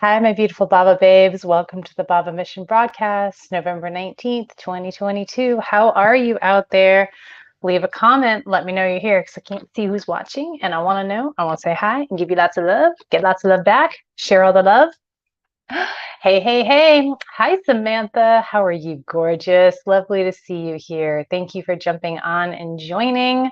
Hi, my beautiful Bhava babes. Welcome to the Bhava Mission broadcast, November 19th, 2022. How are you out there? Leave a comment. Let me know you're here because I can't see who's watching and I want to know. I want to say hi and give you lots of love. Get lots of love back. Share all the love. Hey, hey, hey. Hi, Samantha. How are you? Gorgeous. Lovely to see you here. Thank you for jumping on and joining.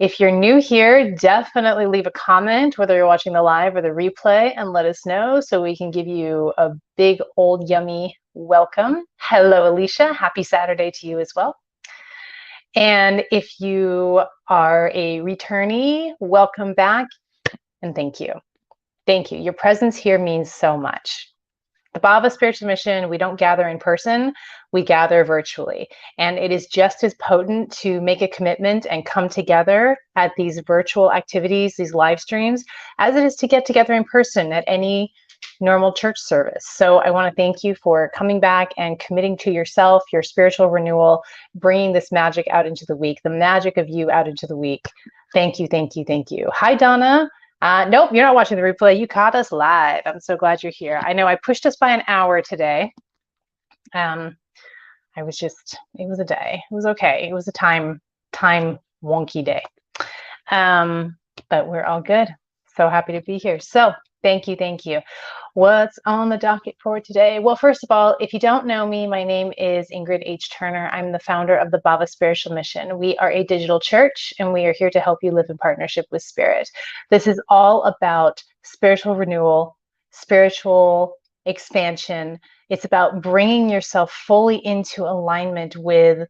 If you're new here, definitely leave a comment, whether you're watching the live or the replay, and let us know so we can give you a big, old, yummy welcome. Hello, Alicia. Happy Saturday to you as well. And if you are a returnee, welcome back and thank you. Thank you. Your presence here means so much. The Bhava Spiritual Mission, we don't gather in person, we gather virtually. And it is just as potent to make a commitment and come together at these virtual activities, these live streams, as it is to get together in person at any normal church service. So I want to thank you for coming back and committing to yourself, your spiritual renewal, bringing this magic out into the week, the magic of you out into the week. Thank you, thank you, thank you. Hi, Donna. Nope, you're not watching the replay. You caught us live. I'm so glad you're here. I know I pushed us by an hour today. It was a day. It was okay. It was a time wonky day. But we're all good. So happy to be here. So thank you, thank you. What's on the docket for today? Well, first of all, if you don't know me, my name is Ingrid H. Turner. I'm the founder of the Bhava Spiritual Mission. We are a digital church, and we are here to help you live in partnership with Spirit. This is all about spiritual renewal, spiritual expansion. It's about bringing yourself fully into alignment with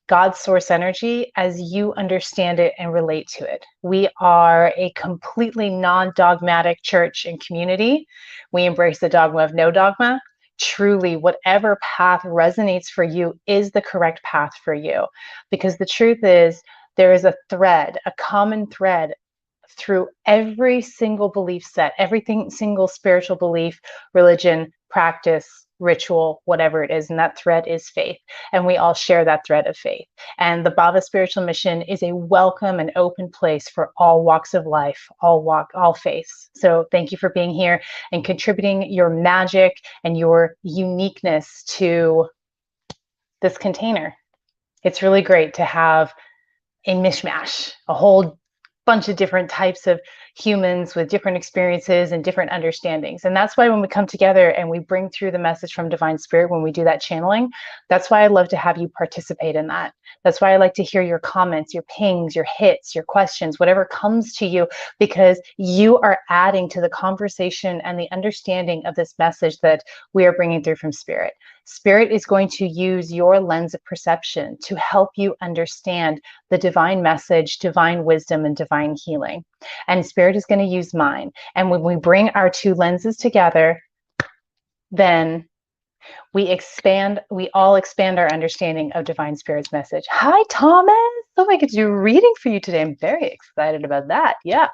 God's source energy as you understand it and relate to it. We are a completely non-dogmatic church and community. We embrace the dogma of no dogma. Truly, whatever path resonates for you is the correct path for you. Because the truth is, there is a thread, a common thread through every single belief set, everything single spiritual belief, religion, practice, ritual, whatever it is, and that thread is faith. And we all share that thread of faith. And the Bhava Spiritual Mission is a welcome and open place for all walks of life, all faiths. So thank you for being here and contributing your magic and your uniqueness to this container. It's really great to have a mishmash, a whole bunch of different types of humans with different experiences and different understandings. And that's why when we come together and we bring through the message from Divine Spirit, when we do that channeling, that's why I love to have you participate in that. That's why I like to hear your comments, your pings, your hits, your questions, whatever comes to you, because you are adding to the conversation and the understanding of this message that we are bringing through from Spirit. Spirit is going to use your lens of perception to help you understand the divine message, divine wisdom, and divine healing. And Spirit is going to use mine. And when we bring our two lenses together, then we all expand our understanding of Divine Spirit's message. Hi, Thomas. Oh, I get to do a reading for you today. I'm very excited about that. Yeah.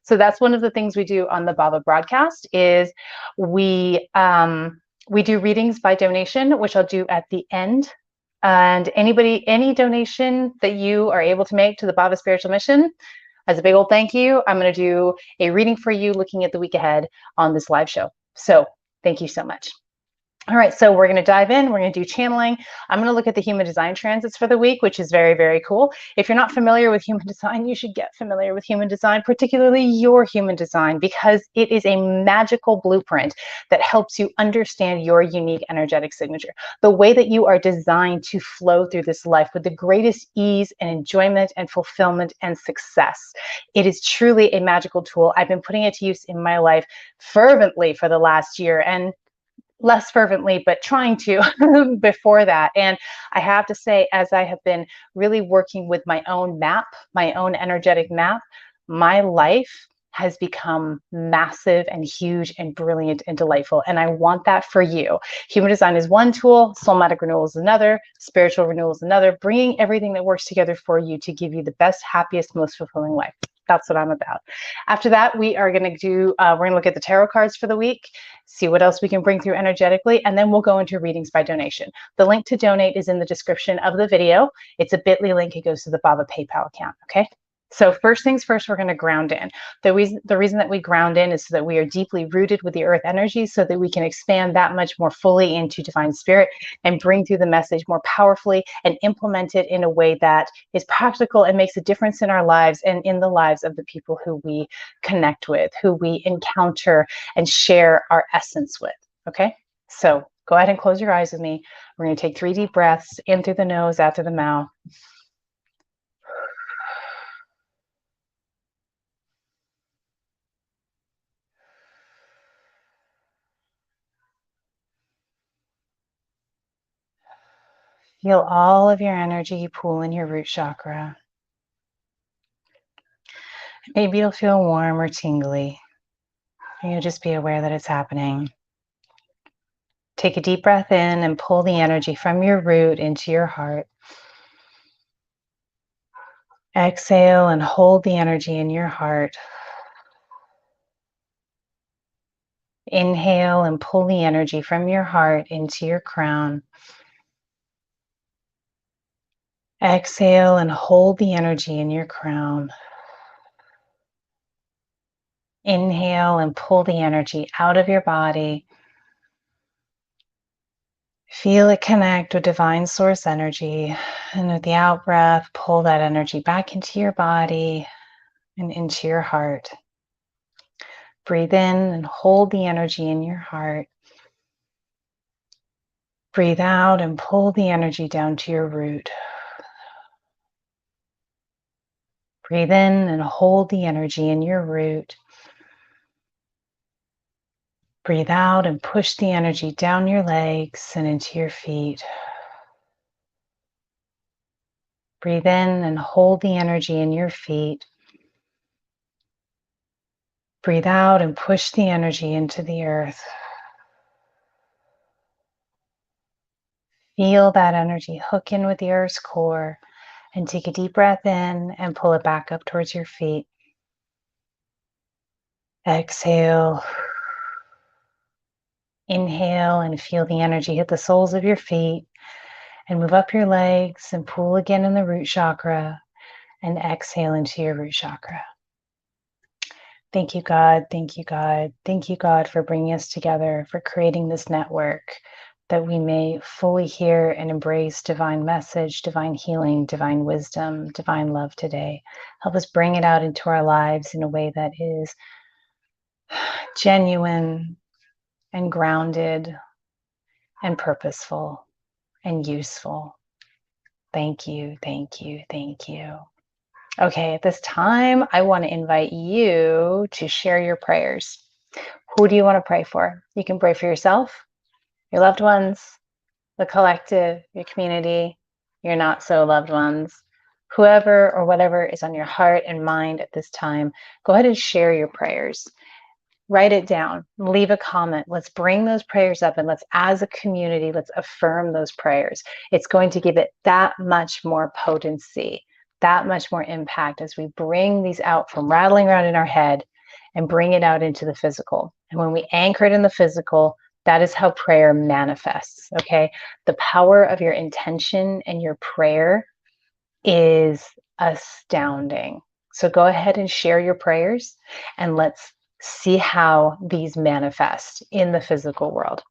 So that's one of the things we do on the Bhava broadcast is we do readings by donation, which I'll do at the end. And any donation that you are able to make to the Bhava Spiritual Mission, as a big old thank you, I'm going to do a reading for you looking at the week ahead on this live show. So thank you so much. All right, so we're going to dive in. We're going to do channeling. I'm going to look at the human design transits for the week, which is very, very cool. If you're not familiar with human design, you should get familiar with human design, particularly your human design, because it is a magical blueprint that helps you understand your unique energetic signature, the way that you are designed to flow through this life with the greatest ease and enjoyment and fulfillment and success. It is truly a magical tool. I've been putting it to use in my life fervently for the last year, and less fervently, but trying to before that. And I have to say, as I have been really working with my own map, my own energetic map, my life has become massive and huge and brilliant and delightful. And I want that for you. Human design is one tool, soulmatic renewal is another, spiritual renewal is another, bringing everything that works together for you to give you the best, happiest, most fulfilling life. That's what I'm about. After that, we are going to do, we're going to look at the tarot cards for the week, see what else we can bring through energetically, and then we'll go into readings by donation. The link to donate is in the description of the video. It's a bit.ly link. It goes to the Bhava PayPal account, okay? So first things first, we're going to ground in. The reason that we ground in is so that we are deeply rooted with the earth energy so that we can expand that much more fully into divine spirit and bring through the message more powerfully and implement it in a way that is practical and makes a difference in our lives and in the lives of the people who we connect with, who we encounter and share our essence with. Okay? So go ahead and close your eyes with me. We're going to take 3 deep breaths in through the nose, out through the mouth. Feel all of your energy pool in your root chakra. Maybe you'll feel warm or tingly. And you'll just be aware that it's happening. Take a deep breath in and pull the energy from your root into your heart. Exhale and hold the energy in your heart. Inhale and pull the energy from your heart into your crown. Exhale and hold the energy in your crown. Inhale and pull the energy out of your body. Feel it connect with divine source energy. And with the out breath, pull that energy back into your body and into your heart. Breathe in and hold the energy in your heart. Breathe out and pull the energy down to your root. Breathe in and hold the energy in your root. Breathe out and push the energy down your legs and into your feet. Breathe in and hold the energy in your feet. Breathe out and push the energy into the earth. Feel that energy hook in with the earth's core and take a deep breath in and pull it back up towards your feet. Exhale. Inhale and feel the energy hit the soles of your feet and move up your legs and pull again in the root chakra and exhale into your root chakra. Thank you, God. Thank you, God. Thank you, God, for bringing us together, for creating this network that we may fully hear and embrace divine message, divine healing, divine wisdom, divine love today. Help us bring it out into our lives in a way that is genuine and grounded and purposeful and useful. Thank you, thank you, thank you. Okay, at this time, I want to invite you to share your prayers. Who do you want to pray for? You can pray for yourself, your loved ones, the collective, your community, your not so loved ones, whoever or whatever is on your heart and mind at this time. Go ahead and share your prayers. Write it down, leave a comment. Let's bring those prayers up and let's, as a community, let's affirm those prayers. It's going to give it that much more potency, that much more impact as we bring these out from rattling around in our head and bring it out into the physical. And when we anchor it in the physical, that is how prayer manifests, okay? The power of your intention and your prayer is astounding. So go ahead and share your prayers and let's see how these manifest in the physical world.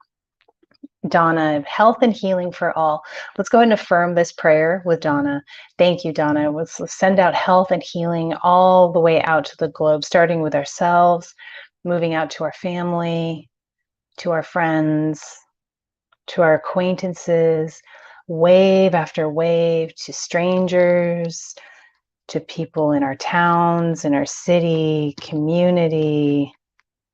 Donna, health and healing for all. Let's go ahead and affirm this prayer with Donna. Thank you, Donna. Let's send out health and healing all the way out to the globe, starting with ourselves, moving out to our family, to our friends, to our acquaintances, wave after wave, to strangers, to people in our towns, in our city, community,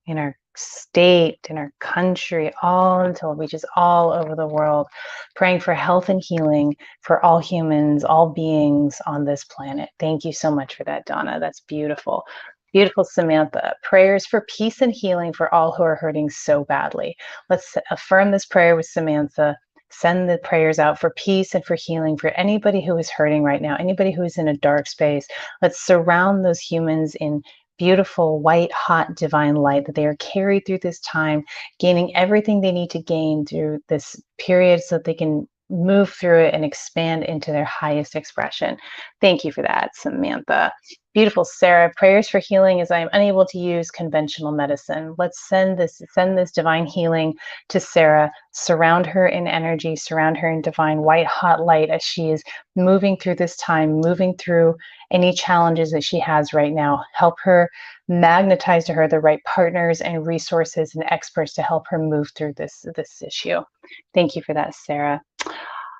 in our state, in our country, all until it reaches all over the world, praying for health and healing for all humans, all beings on this planet. Thank you so much for that, Donna. That's beautiful. Beautiful, Samantha. Prayers for peace and healing for all who are hurting so badly. Let's affirm this prayer with Samantha. Send the prayers out for peace and for healing for anybody who is hurting right now, anybody who is in a dark space. Let's surround those humans in beautiful, white, hot, divine light, that they are carried through this time, gaining everything they need to gain through this period so that they can move through it and expand into their highest expression. Thank you for that, Samantha. Beautiful, Sarah. Prayers for healing as I am unable to use conventional medicine. Let's send this divine healing to Sarah. Surround her in energy, surround her in divine white hot light as she is moving through this time, moving through any challenges that she has right now. Help her magnetize to her the right partners and resources and experts to help her move through this issue. Thank you for that, Sarah.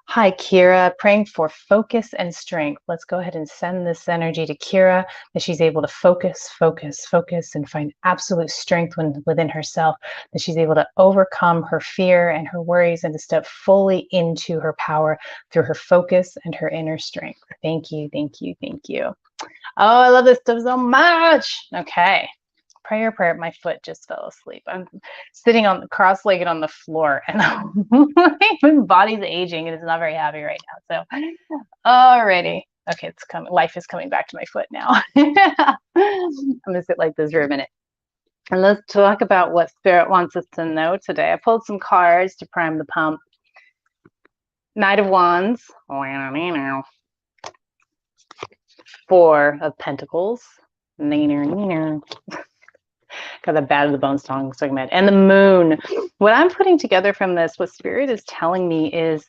Hi, Kira, praying for focus and strength. Let's go ahead and send this energy to Kira, that she's able to focus, and find absolute strength within herself, that she's able to overcome her fear and her worries and to step fully into her power through her focus and her inner strength. Thank you, thank you, thank you. Oh, I love this stuff so much. Okay. Prayer. My foot just fell asleep. I'm sitting on cross-legged on the floor, and my body's aging and it's not very happy right now. So, alrighty. Okay, it's coming. Life is coming back to my foot now. I'm gonna sit like this for a minute. And let's talk about what Spirit wants us to know today. I pulled some cards to prime the pump. Knight of Wands. Four of Pentacles. Got the bad of the bone song talking about. And the Moon. What I'm putting together from this, what Spirit is telling me is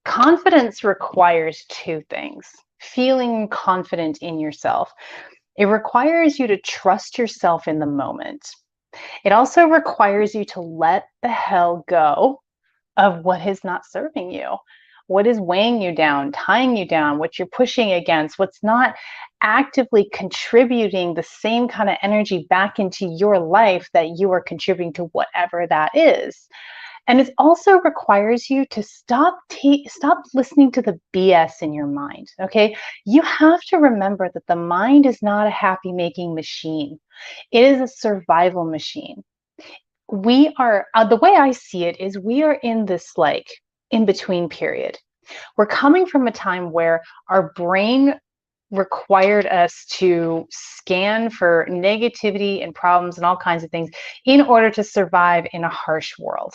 confidence requires two things. Feeling confident in yourself. It requires you to trust yourself in the moment. It also requires you to let the hell go of what is not serving you. What is weighing you down, tying you down, what you're pushing against, what's not actively contributing the same kind of energy back into your life that you are contributing to whatever that is. And it also requires you to stop listening to the BS in your mind, okay? You have to remember that the mind is not a happy-making machine. It is a survival machine. We are, the way I see it is we are in this like in-between period. We're coming from a time where our brain required us to scan for negativity and problems and all kinds of things in order to survive in a harsh world.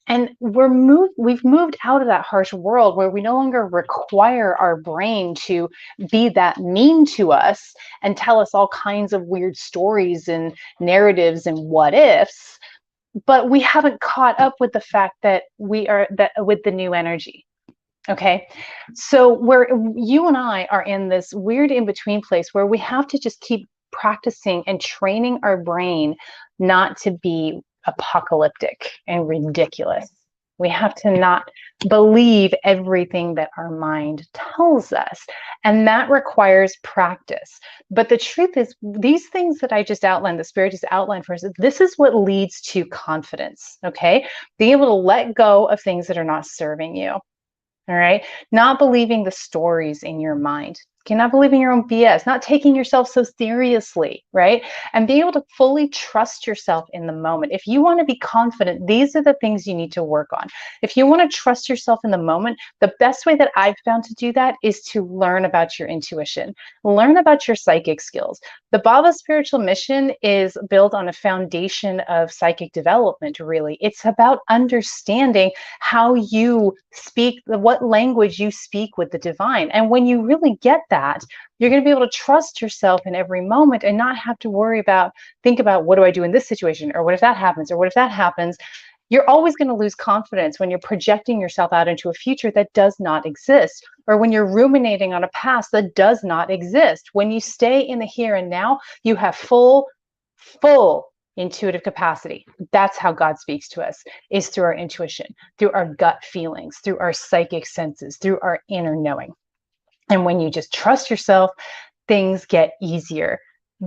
And we've moved out of that harsh world where we no longer require our brain to be that mean to us and tell us all kinds of weird stories and narratives and what ifs. But we haven't caught up with the fact that with the new energy. Okay. So you and I are in this weird in-between place where we have to just keep practicing and training our brain not to be apocalyptic and ridiculous. We have to not believe everything that our mind tells us. And that requires practice. But the truth is, these things that I just outlined, the Spirit just outlined for us, this is what leads to confidence, okay? Being able to let go of things that are not serving you, all right? Not believing the stories in your mind. Not believing your own BS, not taking yourself so seriously, right? And being able to fully trust yourself in the moment. If you want to be confident, these are the things you need to work on. If you want to trust yourself in the moment, the best way that I've found to do that is to learn about your intuition, learn about your psychic skills. The Bhava spiritual mission is built on a foundation of psychic development, really. It's about understanding how you speak, what language you speak with the divine. And when you really get that, you're going to be able to trust yourself in every moment and not have to think about what do I do in this situation, or what if that happens, or what if that happens. You're always going to lose confidence when you're projecting yourself out into a future that does not exist, or when you're ruminating on a past that does not exist. When you stay in the here and now, you have full intuitive capacity. That's how God speaks to us, is through our intuition, through our gut feelings, through our psychic senses, through our inner knowing. And when you just trust yourself, things get easier.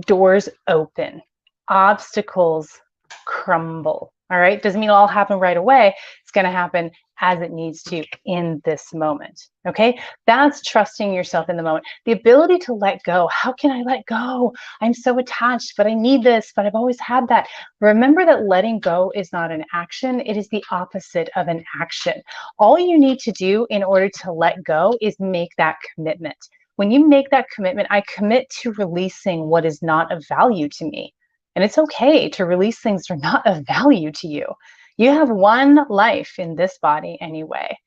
Doors open. Obstacles crumble. All right. Doesn't mean it'll all happen right away. It's going to happen as it needs to in this moment. Okay. That's trusting yourself in the moment. The ability to let go. How can I let go? I'm so attached, but I need this, but I've always had that. Remember that letting go is not an action. It is the opposite of an action. All you need to do in order to let go is make that commitment. When you make that commitment, I commit to releasing what is not of value to me. And it's okay to release things that are not of value to you. You have one life in this body anyway.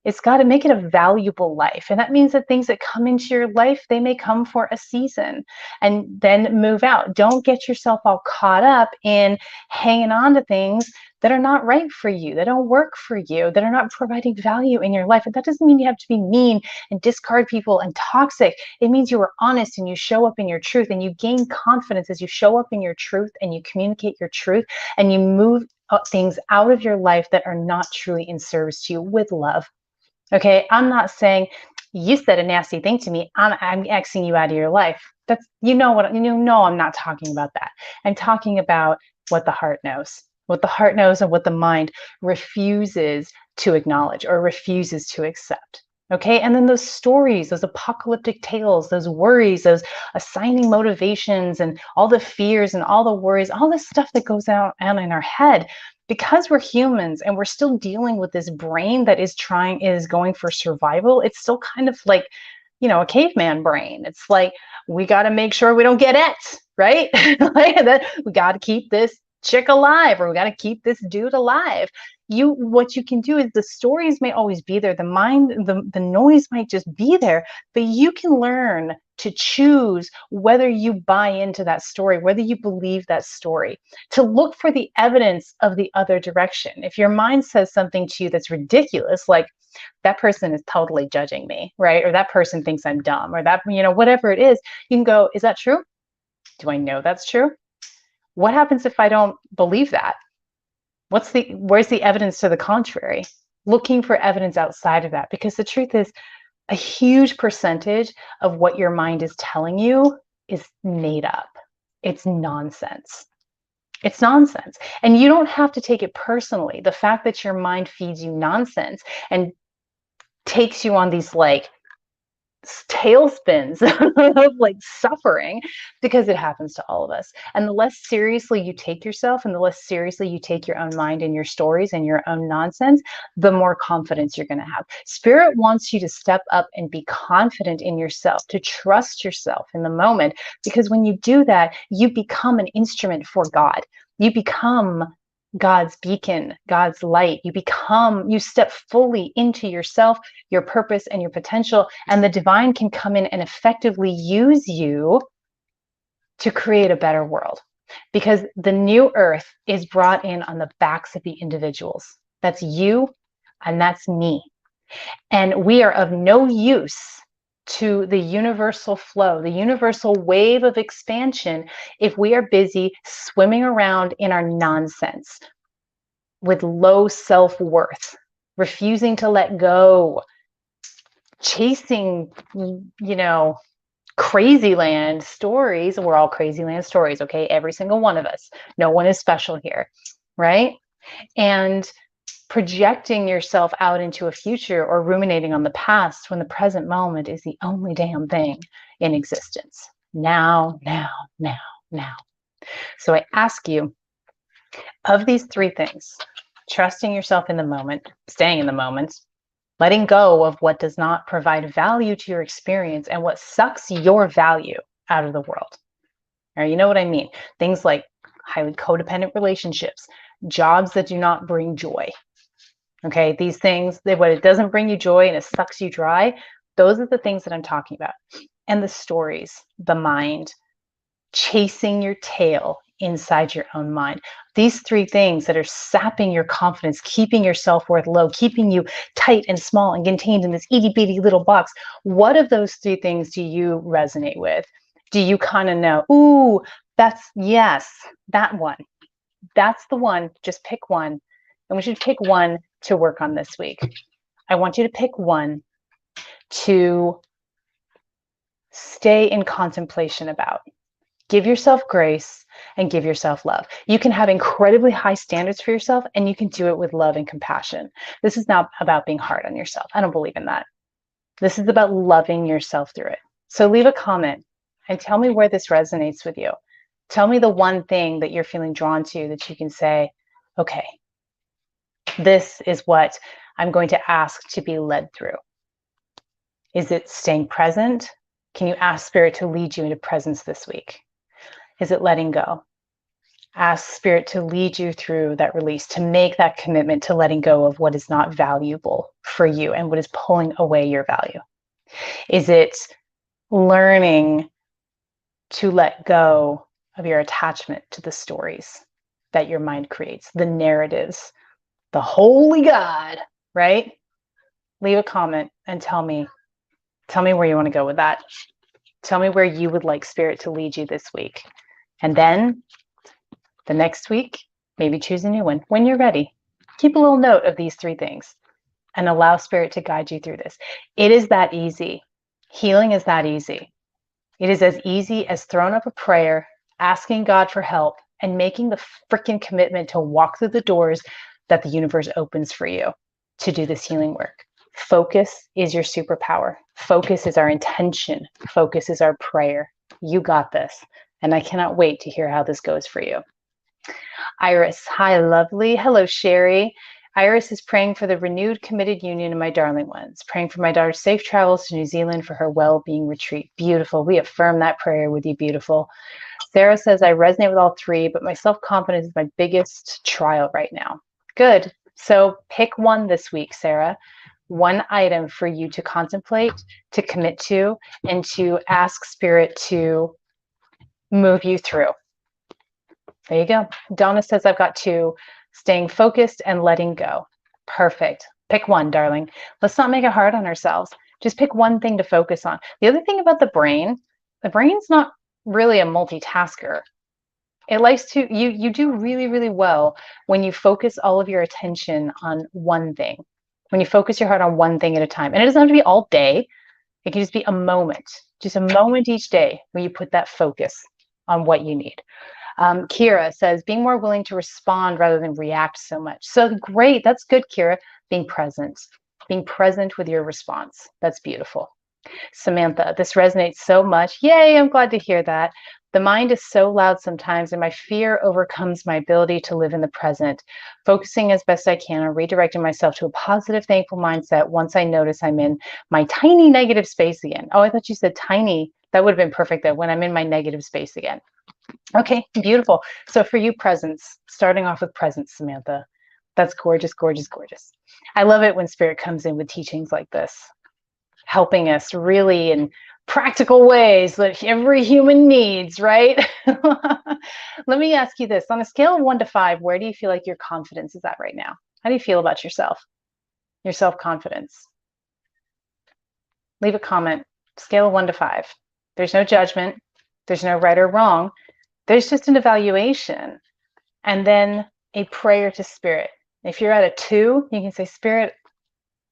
It's got to make it a valuable life. And that means that things that come into your life, they may come for a season and then move out. Don't get yourself all caught up in hanging on to things that are not right for you, that don't work for you, that are not providing value in your life. And that doesn't mean you have to be mean and discard people and toxic. It means you are honest and you show up in your truth, and you gain confidence as you show up in your truth and you communicate your truth and you move things out of your life that are not truly in service to you with love. Okay, I'm not saying you said a nasty thing to me, I'm Xing you out of your life. That's, you know what, I'm not talking about that. I'm talking about what the heart knows. What the heart knows and what the mind refuses to acknowledge or refuses to accept. Okay, and then those stories, those apocalyptic tales, those worries, those assigning motivations and all the fears and all the worries, all this stuff that goes out in our head, because we're humans and we're still dealing with this brain that is going for survival. It's still kind of like, a caveman brain. It's like, we got to make sure we don't get it, right? Like that, we got to keep this chick alive, or we got to keep this dude alive. What you can do is, the stories may always be there, the mind, the noise might just be there, but you can learn to choose whether you buy into that story, whether you believe that story, to look for the evidence of the other direction. If your mind says something to you that's ridiculous, like, that person is totally judging me, right? Or that person thinks I'm dumb, or that, whatever it is, you can go, is that true? Do I know that's true? What happens if I don't believe that? Where's the evidence to the contrary? Looking for evidence outside of that, because the truth is, a huge percentage of what your mind is telling you is made up. It's nonsense. It's nonsense. And you don't have to take it personally. The fact that your mind feeds you nonsense and takes you on these like tailspins of like suffering, because it happens to all of us. And the less seriously you take yourself, and the less seriously you take your own mind and your stories and your own nonsense, the more confidence you're going to have. Spirit wants you to step up and be confident in yourself, to trust yourself in the moment, because when you do that, you become an instrument for God. You become God's beacon, God's light. You step fully into yourself, your purpose, and your potential, and the divine can come in and effectively use you to create a better world. Because the new earth is brought in on the backs of the individuals. That's you, and that's me. And we are of no use to the universal flow, the universal wave of expansion, if we are busy swimming around in our nonsense with low self-worth, refusing to let go, chasing, crazy land stories. We're all crazy land stories, okay? Every single one of us. No one is special here, right? And projecting yourself out into a future or ruminating on the past, when the present moment is the only damn thing in existence. Now, now, now, now. So I ask you, of these three things, trusting yourself in the moment, staying in the moment, letting go of what does not provide value to your experience and what sucks your value out of the world. Or, you know what I mean? Things like highly codependent relationships, jobs that do not bring joy. Okay, these things, when it doesn't bring you joy and it sucks you dry, those are the things that I'm talking about. And the stories, the mind, chasing your tail inside your own mind. These three things that are sapping your confidence, keeping your self-worth low, keeping you tight and small and contained in this itty-bitty little box. What of those three things do you resonate with? Do you kind of know, ooh, yes, that one. That's the one. Just pick one. And we should pick one to work on this week. I want you to pick one to stay in contemplation about. Give yourself grace and give yourself love. You can have incredibly high standards for yourself, and you can do it with love and compassion. This is not about being hard on yourself. I don't believe in that. This is about loving yourself through it. So leave a comment and tell me where this resonates with you. Tell me the one thing that you're feeling drawn to that you can say, okay, this is what I'm going to ask to be led through. Is it staying present? Can you ask Spirit to lead you into presence this week? Is it letting go? Ask Spirit to lead you through that release, to make that commitment to letting go of what is not valuable for you and what is pulling away your value. Is it learning to let go of your attachment to the stories that your mind creates, the narratives, the holy God, right? Leave a comment and tell me where you want to go with that. Tell me where you would like Spirit to lead you this week. And then the next week, maybe choose a new one. When you're ready, keep a little note of these 3 things and allow Spirit to guide you through this. It is that easy. Healing is that easy. It is as easy as throwing up a prayer, asking God for help, and making the freaking commitment to walk through the doors that the universe opens for you to do this healing work. Focus is your superpower. Focus is our intention. Focus is our prayer. You got this. And I cannot wait to hear how this goes for you. Iris, hi, lovely. Hello, Sherry. Iris is praying for the renewed committed union of my darling ones, praying for my daughter's safe travels to New Zealand for her well-being retreat. Beautiful. We affirm that prayer with you, beautiful. Sarah says, I resonate with all 3, but my self-confidence is my biggest trial right now. Good. So pick one this week, Sarah. One item for you to contemplate, to commit to, and to ask Spirit to move you through. There you go. Donna says, I've got 2, staying focused and letting go. Perfect. Pick one, darling. Let's not make it hard on ourselves. Just pick one thing to focus on. The other thing about the brain's not really a multitasker. It likes to, you do really, really well when you focus all of your attention on one thing, when you focus your heart on one thing at a time. And it doesn't have to be all day. It can just be a moment each day where you put that focus on what you need. Kira says, being more willing to respond rather than react so much. So great. That's good, Kira. Being present with your response. That's beautiful. Samantha, this resonates so much. Yay, I'm glad to hear that. The mind is so loud sometimes, and my fear overcomes my ability to live in the present. Focusing as best I can on redirecting myself to a positive, thankful mindset once I notice I'm in my tiny negative space again. Oh, I thought you said tiny. That would have been perfect, though, when I'm in my negative space again. Okay, beautiful. So for you, presence, starting off with presence, Samantha. That's gorgeous, gorgeous, gorgeous. I love it when Spirit comes in with teachings like this, helping us really in practical ways that every human needs, right? Let me ask you this. On a scale of 1 to 5, where do you feel like your confidence is at right now? How do you feel about yourself? Your self-confidence? Leave a comment. Scale of 1 to 5. There's no judgment. There's no right or wrong. There's just an evaluation and then a prayer to Spirit. If you're at a 2, you can say, Spirit,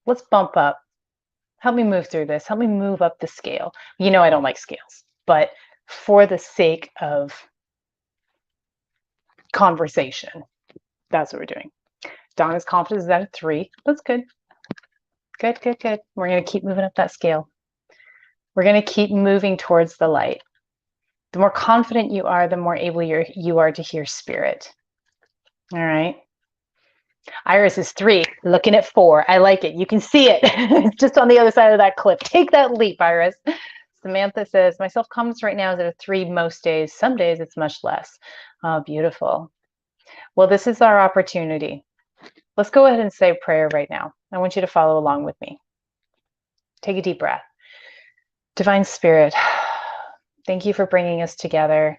let's bump up. Help me move through this. Help me move up the scale. You know I don't like scales, but for the sake of conversation, that's what we're doing. Donna's confidence is at a 3. That's good. Good, good, good. We're going to keep moving up that scale. We're going to keep moving towards the light. The more confident you are, the more able you are to hear Spirit. All right. Iris is 3, looking at 4. I like it. You can see it. It's just on the other side of that cliff. Take that leap, Iris. Samantha says, my self-confidence right now is at a 3 most days. Some days it's much less. Oh, beautiful. Well, this is our opportunity. Let's go ahead and say a prayer right now. I want you to follow along with me. Take a deep breath. Divine Spirit, thank you for bringing us together.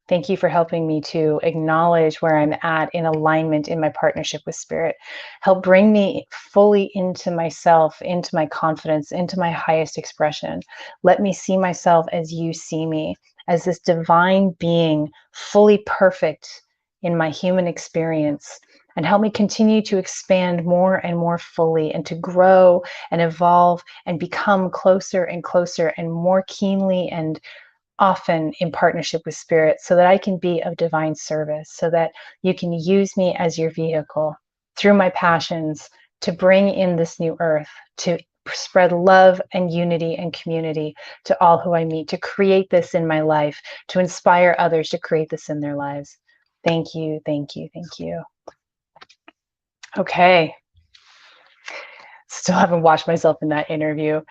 Thank you for helping me to acknowledge where I'm at in alignment in my partnership with Spirit. Help bring me fully into myself, into my confidence, into my highest expression. Let me see myself as you see me, as this divine being, fully perfect in my human experience. And help me continue to expand more and more fully and to grow and evolve and become closer and closer and more keenly and often in partnership with Spirit, so that I can be of divine service, so that you can use me as your vehicle through my passions to bring in this new earth, to spread love and unity and community to all who I meet, to create this in my life, to inspire others to create this in their lives. Thank you, thank you, thank you. Okay. Still haven't watched myself in that interview.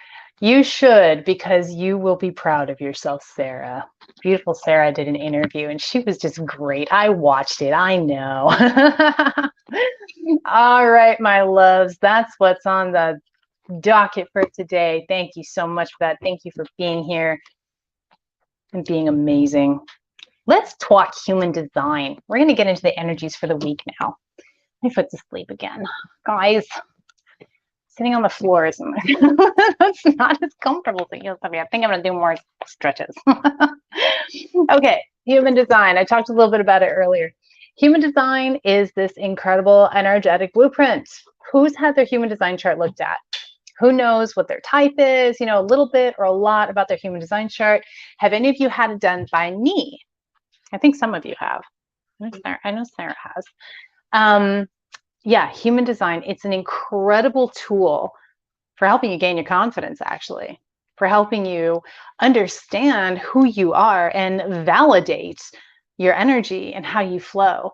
You should, because you will be proud of yourself, Sarah. Beautiful Sarah did an interview and she was just great. I watched it. I know. All right, my loves. That's what's on the docket for today. Thank you so much for that. Thank you for being here and being amazing. Let's talk human design. We're going to get into the energies for the week now. My foot's asleep again. Guys, sitting on the floor is that's not as comfortable as it used to be. I think I'm going to do more stretches. Okay, human design. I talked a little bit about it earlier. Human design is this incredible energetic blueprint. Who's had their human design chart looked at? Who knows what their type is, you know, a little bit or a lot about their human design chart? Have any of you had it done by me? I think some of you have. I know Sarah has. Yeah, human design, it's an incredible tool for helping you gain your confidence, actually, for helping you understand who you are and validate your energy and how you flow.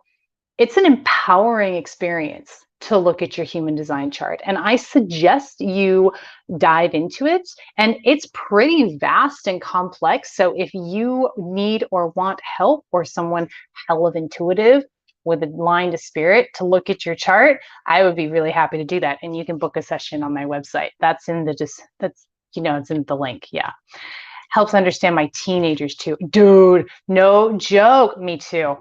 It's an empowering experience to look at your human design chart. And I suggest you dive into it. And it's pretty vast and complex. So if you need or want help or someone hell of intuitive with a line to spirit to look at your chart, I would be really happy to do that. And you can book a session on my website. That's in the it's in the link. Yeah. Helps understand my teenagers too. Dude, no joke. Me too.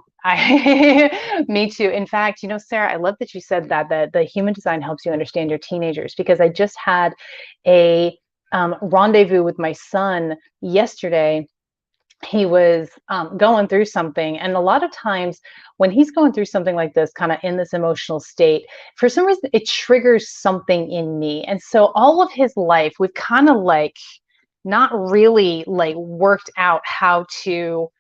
Me too. In fact, you know, Sarah, I love that you said that the human design helps you understand your teenagers, because I just had a rendezvous with my son yesterday. He was going through something, and a lot of times when he's going through something like this, kind of in this emotional state, for some reason it triggers something in me. And so all of his life we've kind of like not really like worked out how to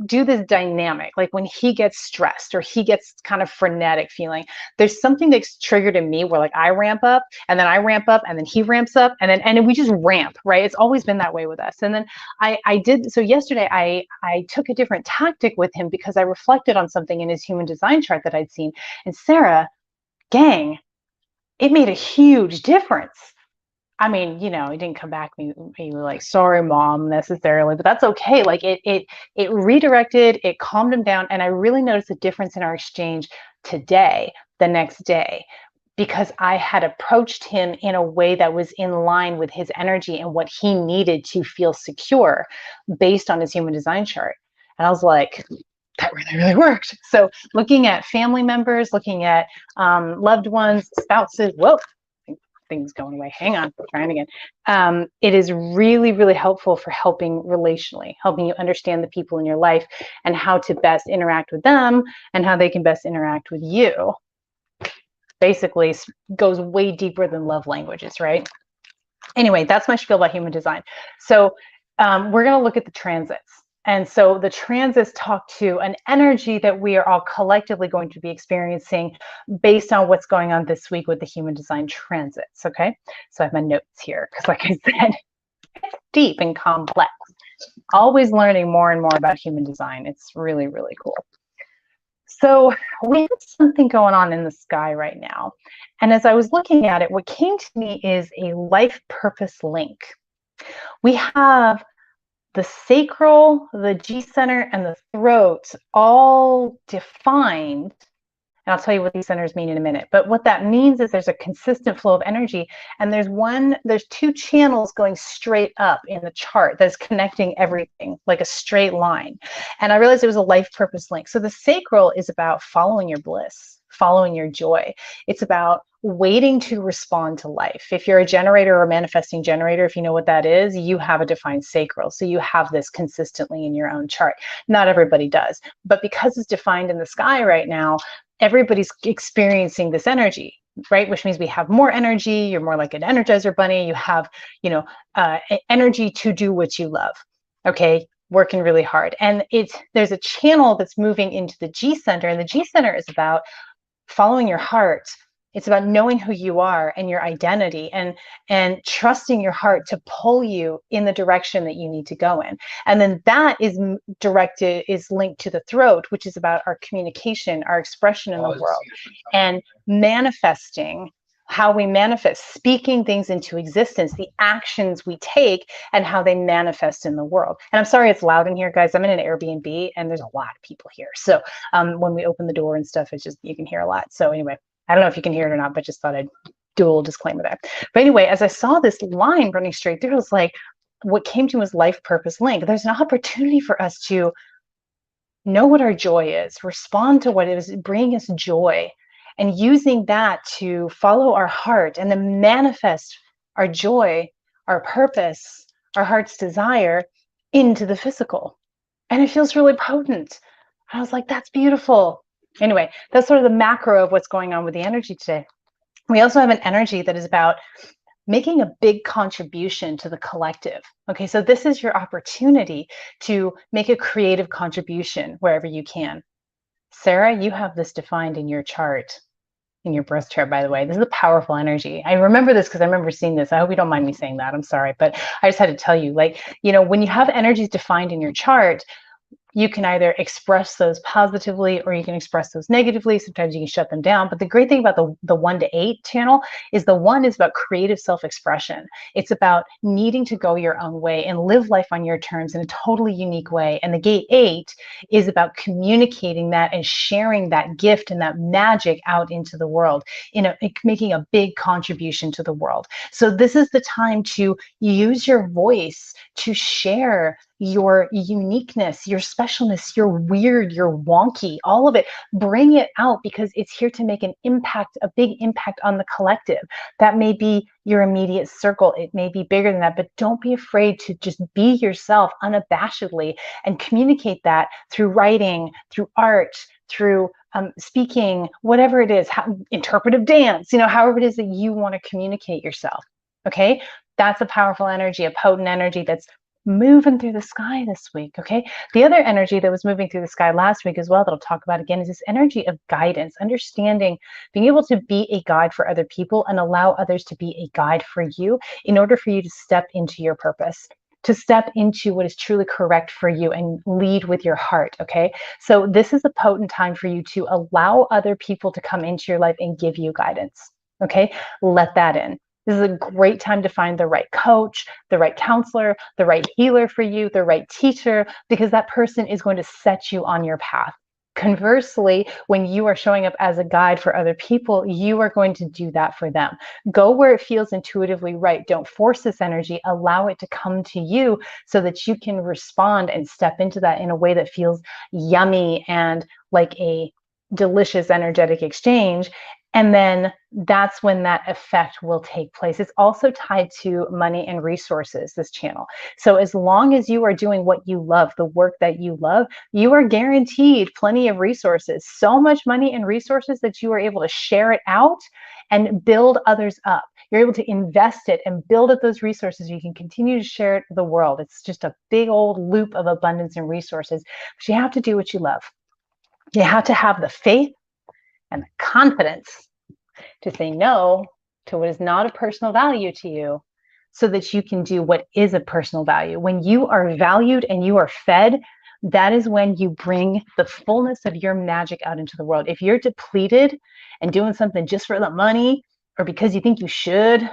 do this dynamic. Like when he gets stressed or he gets kind of frenetic feeling, there's something that's triggered in me where like I ramp up and then I ramp up and then he ramps up and then we just ramp, right? It's always been that way with us. And then I did so yesterday. I took a different tactic with him because I reflected on something in his human design chart that I'd seen. And Sarah, gang, it made a huge difference. I mean, you know, he didn't come back me like, sorry, mom, necessarily, but that's okay. Like it redirected, it calmed him down. And I really noticed a difference in our exchange today, the next day, because I had approached him in a way that was in line with his energy and what he needed to feel secure based on his human design chart. And I was like, that really, really worked. So looking at family members, looking at loved ones, spouses, whoa, things going away. Hang on, trying again. It is really, really helpful for helping relationally, helping you understand the people in your life and how to best interact with them and how they can best interact with you. Basically, goes way deeper than love languages, right? Anyway, that's my spiel about human design. So we're going to look at the transits. And so the transits talk to an energy that we are all collectively going to be experiencing based on what's going on this week with the human design transits. Okay, so I have my notes here because, like I said, it's deep and complex. Always learning more and more about human design. It's really, really cool. So we have something going on in the sky right now. And as I was looking at it, what came to me is a life purpose link. We have the sacral, the G center, and the throat all defined. And I'll tell you what these centers mean in a minute. But what that means is there's a consistent flow of energy. And there's two channels going straight up in the chart that's connecting everything like a straight line. And I realized it was a life purpose link. So the sacral is about following your bliss, following your joy. It's about waiting to respond to life. If you're a generator or a manifesting generator, if you know what that is, you have a defined sacral. So you have this consistently in your own chart. Not everybody does, but because it's defined in the sky right now, everybody's experiencing this energy, right? Which means we have more energy. You're more like an energizer bunny. You have, energy to do what you love. Okay. Working really hard. And there's a channel that's moving into the G center, and the G center is about following your heart. It's about knowing who you are and your identity and trusting your heart to pull you in the direction that you need to go in. And then that is linked to the throat, which is about our communication, our expression in the world, and manifesting how we manifest, speaking things into existence, the actions we take and how they manifest in the world. And I'm sorry it's loud in here, guys. I'm in an Airbnb and there's a lot of people here. So when we open the door and stuff, it's just, you can hear a lot. So anyway, I don't know if you can hear it or not, but just thought I'd do a little disclaimer there. But anyway, as I saw this line running straight through, I was like, what came to me was life purpose link. There's an opportunity for us to know what our joy is, respond to what is bringing us joy, and using that to follow our heart and then manifest our joy, our purpose, our heart's desire into the physical. And it feels really potent. I was like, that's beautiful. Anyway, that's sort of the macro of what's going on with the energy today. We also have an energy that is about making a big contribution to the collective. Okay, so this is your opportunity to make a creative contribution wherever you can. Sarah, you have this defined in your chart, in your birth chart, by the way. This is a powerful energy. I remember this because I remember seeing this. I hope you don't mind me saying that. I'm sorry, but I just had to tell you, like, you know, when you have energies defined in your chart, you can either express those positively or you can express those negatively. Sometimes you can shut them down. But the great thing about the 1 to 8 channel is the 1 is about creative self-expression. It's about needing to go your own way and live life on your terms in a totally unique way. And the gate 8 is about communicating that and sharing that gift and that magic out into the world, making a big contribution to the world. So this is the time to use your voice to share your uniqueness, your specialness, your weird, your wonky, all of it. Bring it out because it's here to make an impact, a big impact on the collective. That may be your immediate circle. It may be bigger than that, but don't be afraid to just be yourself unabashedly and communicate that through writing, through art, through speaking, whatever it is, interpretive dance, however it is that you want to communicate yourself. Okay, that's a powerful energy, a potent energy that's moving through the sky this week. Okay, the other energy that was moving through the sky last week as well that I'll talk about again is this energy of guidance, understanding, being able to be a guide for other people and allow others to be a guide for you in order for you to step into your purpose, to step into what is truly correct for you and lead with your heart. Okay, so this is a potent time for you to allow other people to come into your life and give you guidance. Okay, let that in. This is a great time to find the right coach, the right counselor, the right healer for you, the right teacher, because that person is going to set you on your path. Conversely, when you are showing up as a guide for other people, you are going to do that for them. Go where it feels intuitively right. Don't force this energy. Allow it to come to you so that you can respond and step into that in a way that feels yummy and like a delicious energetic exchange. And then that's when that effect will take place. It's also tied to money and resources, this channel. So as long as you are doing what you love, the work that you love, you are guaranteed plenty of resources, so much money and resources that you are able to share it out and build others up. You're able to invest it and build up those resources. You can continue to share it with the world. It's just a big old loop of abundance and resources. But you have to do what you love. You have to have the faith and the confidence to say no to what is not of personal value to you so that you can do what is of personal value. When you are valued and you are fed, that is when you bring the fullness of your magic out into the world. If you're depleted and doing something just for the money or because you think you should,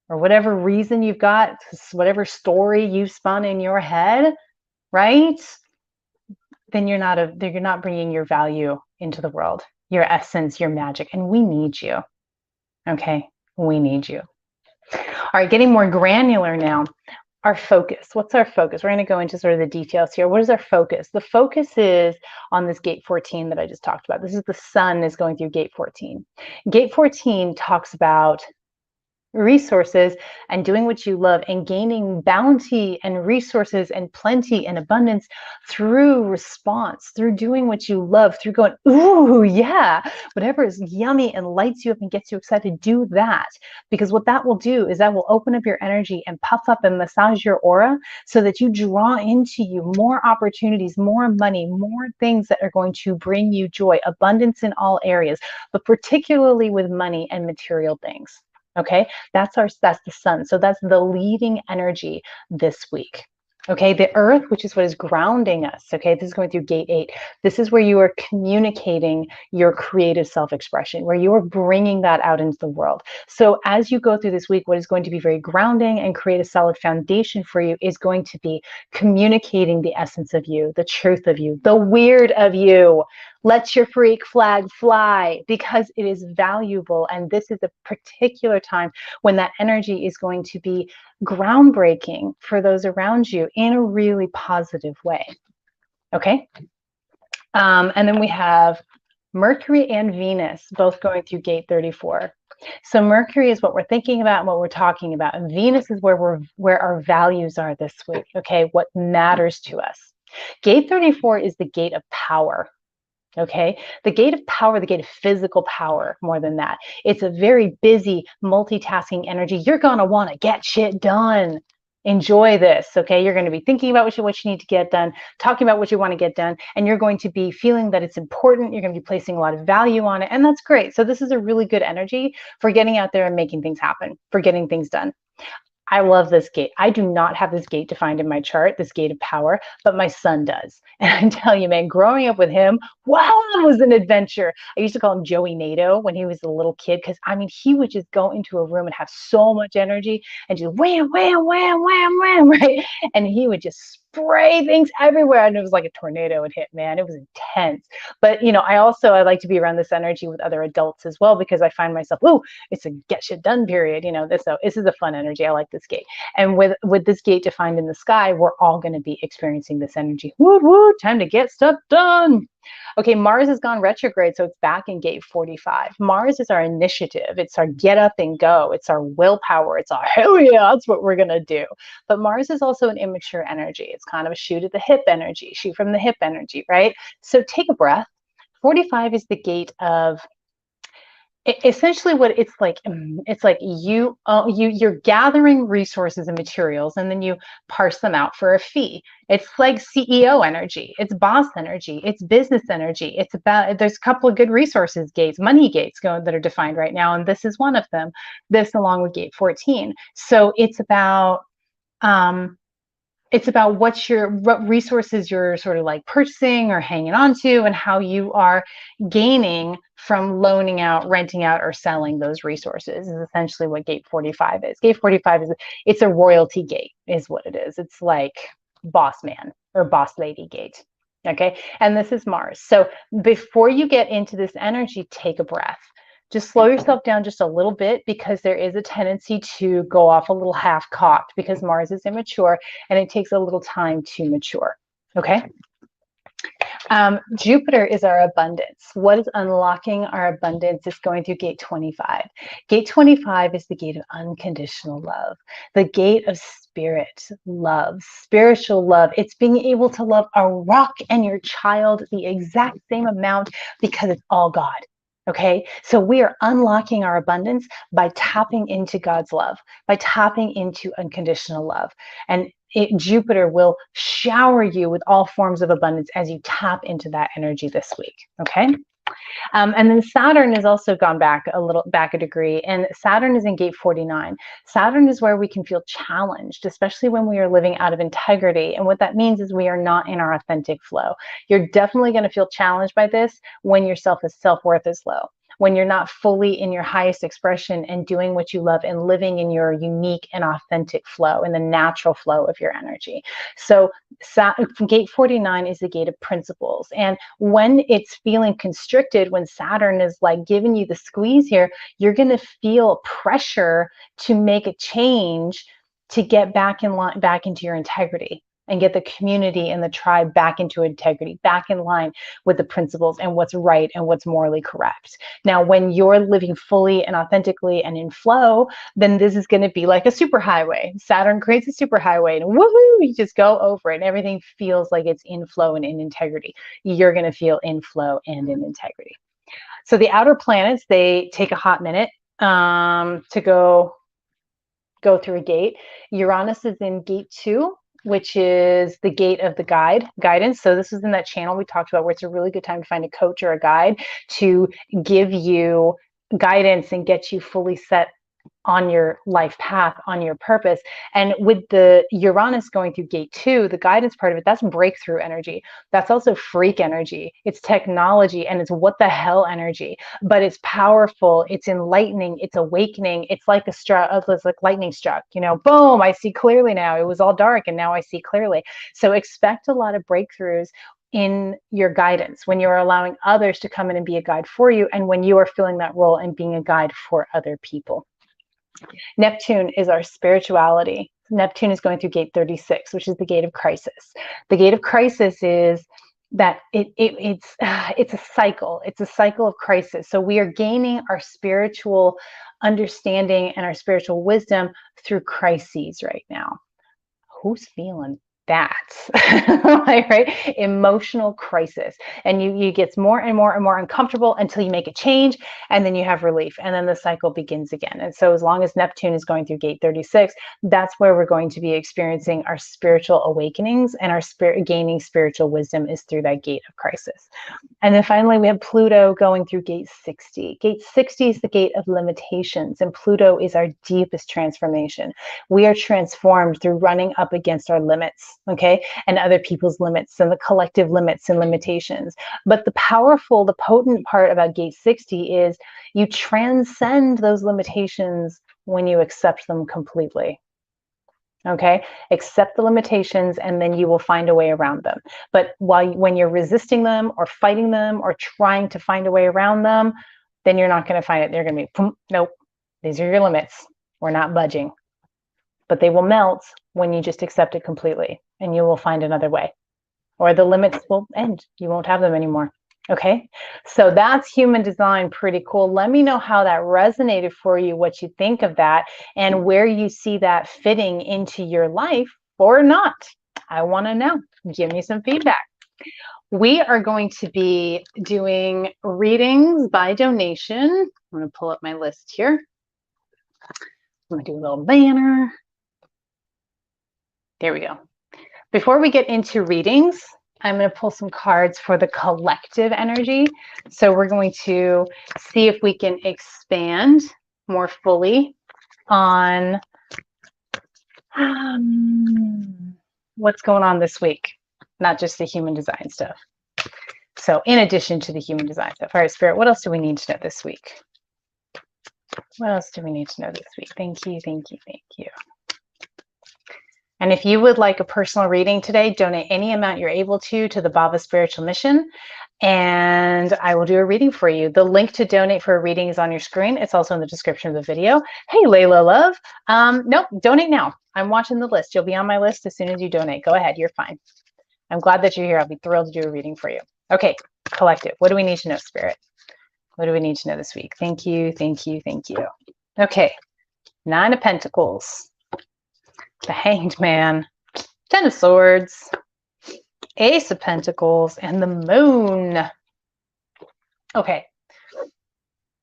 or whatever reason you've got, whatever story you've spun in your head, right? Then you're not bringing your value into the world, your essence, your magic, and we need you. Okay, we need you. All right, getting more granular now. Our focus. What's our focus? We're going to go into sort of the details here. What is our focus? The focus is on this gate 14 that I just talked about. This is the sun is going through gate 14. Gate 14 talks about resources and doing what you love and gaining bounty and resources and plenty and abundance through response, through doing what you love, through going, ooh, yeah, whatever is yummy and lights you up and gets you excited, do that. Because what that will do is that will open up your energy and puff up and massage your aura so that you draw into you more opportunities, more money, more things that are going to bring you joy, abundance in all areas, but particularly with money and material things. Okay, that's the sun. So that's the leading energy this week. Okay, the earth, which is what is grounding us. Okay, this is going through gate 8. This is where you are communicating your creative self-expression, where you are bringing that out into the world. So as you go through this week, what is going to be very grounding and create a solid foundation for you is going to be communicating the essence of you, the truth of you, the weird of you. Let your freak flag fly, because it is valuable. And this is a particular time when that energy is going to be groundbreaking for those around you in a really positive way. Okay. And then we have Mercury and Venus both going through gate 34. So Mercury is what we're thinking about and what we're talking about. And Venus is where our values are this week. Okay. What matters to us. Gate 34 is the gate of power. Okay, the gate of power, the gate of physical power, more than that. It's a very busy, multitasking energy. You're going to want to get shit done. Enjoy this. Okay, you're going to be thinking about what you need to get done, talking about what you want to get done, and you're going to be feeling that it's important. You're going to be placing a lot of value on it, and that's great. So this is a really good energy for getting out there and making things happen, for getting things done. I love this gate. I do not have this gate defined in my chart, this gate of power, but my son does. And I tell you, man, growing up with him, wow, it was an adventure. I used to call him Joey NATO when he was a little kid, because I mean, he would just go into a room and have so much energy and just wham, wham, wham, wham, wham, right? And he would just spray things everywhere. And it was like a tornado would hit, man. It was intense. But, you know, I like to be around this energy with other adults as well, because I find myself, ooh, it's a get shit done period. You know, this is a fun energy. I like this gate. And with this gate defined in the sky, we're all going to be experiencing this energy. Woo woo, time to get stuff done. Okay, Mars has gone retrograde, so it's back in gate 45. Mars is our initiative. It's our get up and go. It's our willpower. It's our hell yeah, that's what we're going to do. But Mars is also an immature energy. It's kind of a shoot at the hip energy, shoot from the hip energy, right? So take a breath. 45 is the gate of essentially what it's like. It's like you're gathering resources and materials, and then you parse them out for a fee. It's like CEO energy, it's boss energy, it's business energy. It's about, there's a couple of good resources gates, money gates going that are defined right now, and this is one of them, this along with gate 14. So it's about what resources you're sort of like purchasing or hanging on to, and how you are gaining from loaning out, renting out, or selling those resources is essentially what gate 45 is. Gate 45 is, it's a royalty gate is what it is. It's like boss man or boss lady gate. Okay. And this is Mars. So before you get into this energy, take a breath. Just slow yourself down just a little bit, because there is a tendency to go off a little half-cocked, because Mars is immature and it takes a little time to mature. Okay. Jupiter is our abundance. What is unlocking our abundance is going through gate 25. Gate 25 is the gate of unconditional love, the gate of spirit love, spiritual love. It's being able to love a rock and your child the exact same amount, because it's all God. Okay, so we are unlocking our abundance by tapping into God's love, by tapping into unconditional love. And Jupiter will shower you with all forms of abundance as you tap into that energy this week. Okay. And then Saturn has also gone back a degree, and Saturn is in gate 49. Saturn is where we can feel challenged, especially when we are living out of integrity. And what that means is we are not in our authentic flow. You're definitely going to feel challenged by this when your self-worth is low, when you're not fully in your highest expression and doing what you love and living in your unique and authentic flow, in the natural flow of your energy. So gate 49 is the gate of principles. And when it's feeling constricted, when Saturn is like giving you the squeeze here, you're going to feel pressure to make a change, to get back in line, back into your integrity, and get the community and the tribe back into integrity, back in line with the principles and what's right and what's morally correct. Now, when you're living fully and authentically and in flow, then this is going to be like a superhighway. Saturn creates a superhighway, and woohoo, you just go over it, and everything feels like it's in flow and in integrity. You're going to feel in flow and in integrity. So the outer planets, they take a hot minute to go through a gate. Uranus is in gate 2, which is the gate of the guidance. So this is in that channel we talked about, where it's a really good time to find a coach or a guide to give you guidance and get you fully set on your life path, on your purpose. And with the Uranus going through gate 2, the guidance part of it, that's breakthrough energy. That's also freak energy. It's technology, and it's what the hell energy. But it's powerful, it's enlightening, it's awakening. It's like it's like lightning struck, boom, I see clearly now. It was all dark and now I see clearly. So expect a lot of breakthroughs in your guidance, when you're allowing others to come in and be a guide for you, and when you are filling that role and being a guide for other people. Neptune is our spirituality. Neptune is going through gate 36, which is the gate of crisis. The gate of crisis is that it's a cycle. It's a cycle of crisis. So we are gaining our spiritual understanding and our spiritual wisdom through crises right now. Who's feeling that? Right? Emotional crisis. And you get more and more and more uncomfortable until you make a change, and then you have relief, and then the cycle begins again. And so as long as Neptune is going through gate 36, that's where we're going to be experiencing our spiritual awakenings, and our gaining spiritual wisdom is through that gate of crisis. And then finally, we have Pluto going through gate 60. Gate 60 is the gate of limitations, and Pluto is our deepest transformation. We are transformed through running up against our limits, okay, and other people's limits and the collective limits and limitations. But the powerful, the potent part about gate 60 is you transcend those limitations when you accept them completely. Okay, accept the limitations, and then you will find a way around them. But when you're resisting them or fighting them or trying to find a way around them, then you're not going to find it. They're going to be, nope, these are your limits. We're not budging. But they will melt when you just accept it completely, and you will find another way, or the limits will end. You won't have them anymore. Okay, so that's human design. Pretty cool. Let me know how that resonated for you, what you think of that, and where you see that fitting into your life or not. I want to know. Give me some feedback. We are going to be doing readings by donation. I'm going to pull up my list here. I'm going to do a little banner. There we go. Before we get into readings, I'm going to pull some cards for the collective energy. So we're going to see if we can expand more fully on what's going on this week, not just the human design stuff. So in addition to the human design stuff, all right, Spirit, what else do we need to know this week? What else do we need to know this week? Thank you, thank you, thank you. And if you would like a personal reading today, donate any amount you're able to the Bhava Spiritual Mission, and I will do a reading for you. The link to donate for a reading is on your screen. It's also in the description of the video. Hey, Layla Love. Nope, donate now. I'm watching the list. You'll be on my list as soon as you donate. Go ahead, you're fine. I'm glad that you're here. I'll be thrilled to do a reading for you. Okay, collective. What do we need to know, Spirit? What do we need to know this week? Thank you, thank you, thank you. Okay, 9 of Pentacles. The Hanged Man, 10 of Swords, Ace of Pentacles, and the Moon. Okay,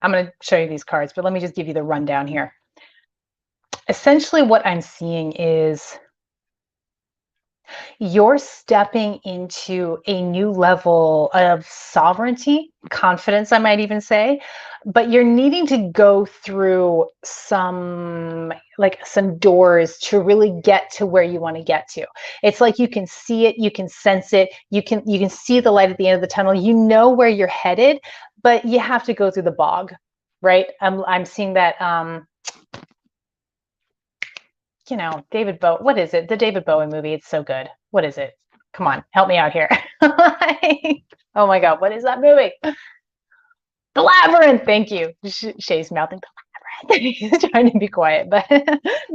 I'm going to show you these cards, but let me just give you the rundown here. Essentially, what I'm seeing is you're stepping into a new level of sovereignty, confidence, I might even say, but you're needing to go through some doors to really get to where you want to get to. It's like you can see it, you can sense it, you can see the light at the end of the tunnel. You know where you're headed, but you have to go through the bog, right? I'm seeing that David Bowie, what is it? The David Bowie movie. It's so good. What is it? Come on, help me out here. Oh my God, what is that movie? The Labyrinth. Thank you. Shay's mouthing the Labyrinth. He's trying to be quiet, but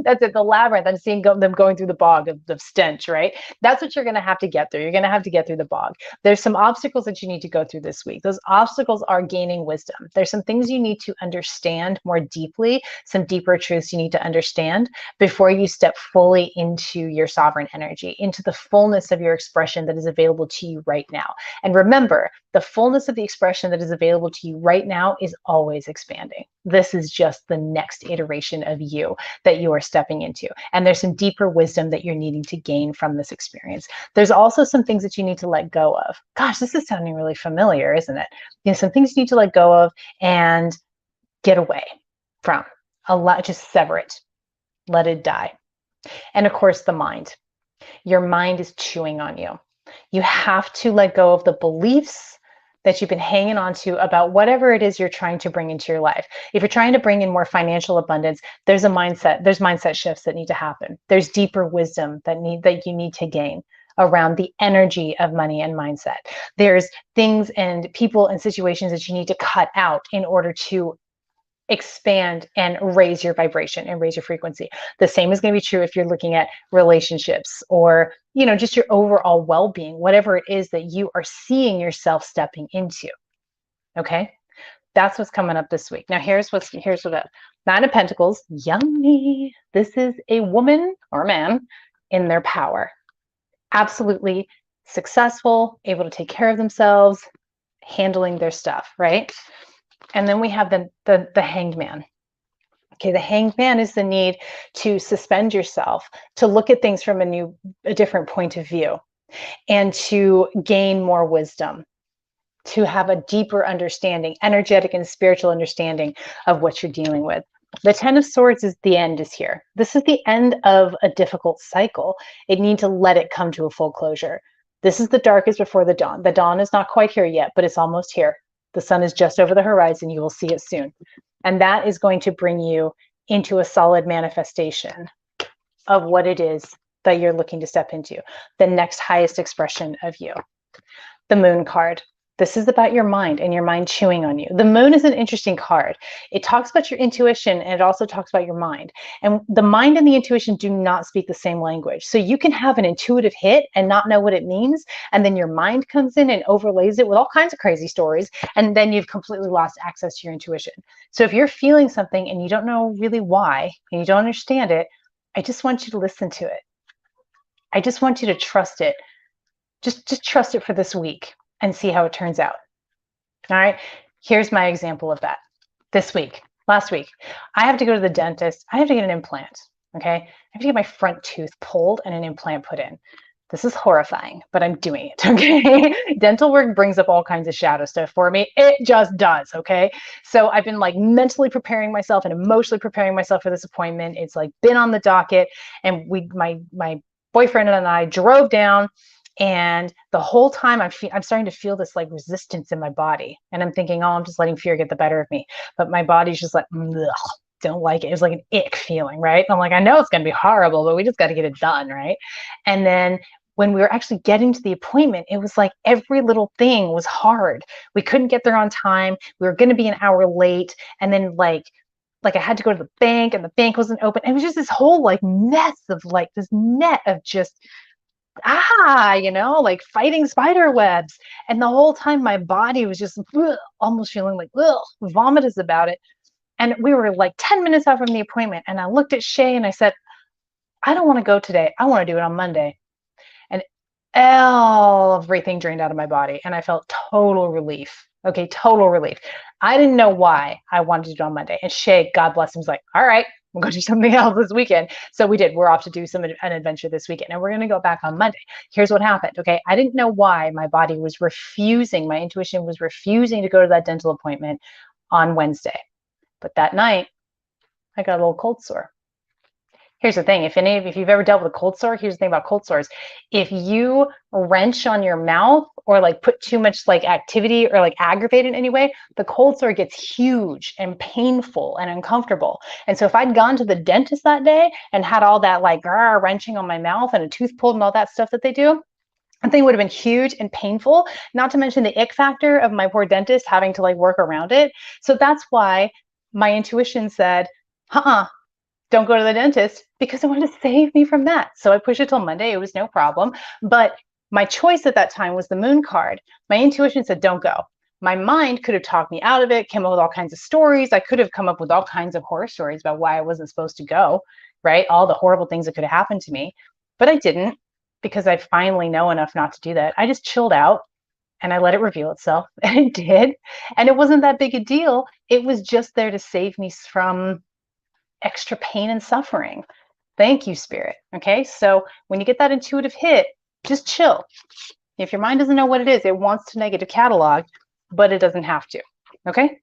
that's it. The Labyrinth. I'm seeing them going through the bog of stench, right? That's what you're going to have to get through. You're going to have to get through the bog. There's some obstacles that you need to go through this week. Those obstacles are gaining wisdom. There's some things you need to understand more deeply, some deeper truths you need to understand before you step fully into your sovereign energy, into the fullness of your expression that is available to you right now. And remember, the fullness of the expression that is available to you right now is always expanding. This is just the next iteration of you that you are stepping into. And there's some deeper wisdom that you're needing to gain from this experience. There's also some things that you need to let go of. Gosh, this is sounding really familiar, isn't it? Some things you need to let go of and get away from. Just sever it, let it die. And of course, the mind. Your mind is chewing on you. You have to let go of the beliefs that you've been hanging on to about whatever it is you're trying to bring into your life. If you're trying to bring in more financial abundance, there's mindset shifts that need to happen. There's deeper wisdom that you need to gain around the energy of money and mindset. There's things and people and situations that you need to cut out in order to expand and raise your vibration and raise your frequency. The same is going to be true if you're looking at relationships or, just your overall well-being, whatever it is that you are seeing yourself stepping into. Okay. That's what's coming up this week. Now, here's what Nine of Pentacles, yummy. This is a woman or man in their power. Absolutely successful, able to take care of themselves, handling their stuff, right? And then we have the Hanged Man. Okay, the Hanged Man is the need to suspend yourself, to look at things from a different point of view, and to gain more wisdom, to have a deeper understanding, energetic and spiritual understanding of what you're dealing with. The Ten of Swords is the end is here. This is the end of a difficult cycle. It needs to let it come to a full closure. This is the darkest before the dawn. The dawn is not quite here yet, but it's almost here. The sun is just over the horizon. You will see it soon. And that is going to bring you into a solid manifestation of what it is that you're looking to step into, the next highest expression of you. The Moon card. This is about your mind and your mind chewing on you. The Moon is an interesting card. It talks about your intuition and it also talks about your mind. And the mind and the intuition do not speak the same language. So you can have an intuitive hit and not know what it means. And then your mind comes in and overlays it with all kinds of crazy stories. And then you've completely lost access to your intuition. So if you're feeling something and you don't know really why, and you don't understand it, I just want you to listen to it. I just want you to trust it. Just trust it for this week and see how it turns out. All right. Here's my example of that. Last week, I have to go to the dentist. I have to get an implant. Okay. I have to get my front tooth pulled and an implant put in. This is horrifying, but I'm doing it. Okay. Dental work brings up all kinds of shadow stuff for me. It just does. Okay. So I've been like mentally preparing myself and emotionally preparing myself for this appointment. It's like been on the docket, and my boyfriend and I drove down. And the whole time I'm starting to feel this like resistance in my body. And I'm thinking, oh, I'm just letting fear get the better of me. But my body's just like, don't like it. It was like an ick feeling, right? I'm like, I know it's going to be horrible, but we just got to get it done, right? And then when we were actually getting to the appointment, it was like every little thing was hard. We couldn't get there on time. We were going to be an hour late. And then like I had to go to the bank and the bank wasn't open. It was just this whole like mess of like this net of just like fighting spider webs. And the whole time my body was just almost feeling like vomitous about it. And we were like 10 minutes out from the appointment. And I looked at Shay and I said, I don't want to go today. I want to do it on Monday. And everything drained out of my body. And I felt total relief. Okay, total relief. I didn't know why I wanted to do it on Monday. And Shay, God bless him, was like, all right, we'll go do something else this weekend. So we did. We're off to do an adventure this weekend. And we're going to go back on Monday. Here's what happened. Okay, I didn't know why my body was refusing. My intuition was refusing to go to that dental appointment on Wednesday. But that night, I got a little cold sore. Here's the thing. If you've ever dealt with a cold sore, here's the thing about cold sores. If you wrench on your mouth or like put too much like activity or like aggravate in any way, the cold sore gets huge and painful and uncomfortable. And so if I'd gone to the dentist that day and had all that like wrenching on my mouth and a tooth pulled and all that stuff that they do, the thing would have been huge and painful, not to mention the ick factor of my poor dentist having to like work around it. So that's why my intuition said, don't go to the dentist, because it wanted to save me from that. So I pushed it till Monday. It was no problem. But my choice at that time was the Moon card. My intuition said, don't go. My mind could have talked me out of it, came up with all kinds of stories. I could have come up with all kinds of horror stories about why I wasn't supposed to go, right? All the horrible things that could have happened to me. But I didn't, because I finally know enough not to do that. I just chilled out and I let it reveal itself. And it did. And it wasn't that big a deal. It was just there to save me from extra pain and suffering. Thank you, Spirit. Okay, so when you get that intuitive hit, just chill. If your mind doesn't know what it is, it wants to negative catalog, but it doesn't have to. Okay?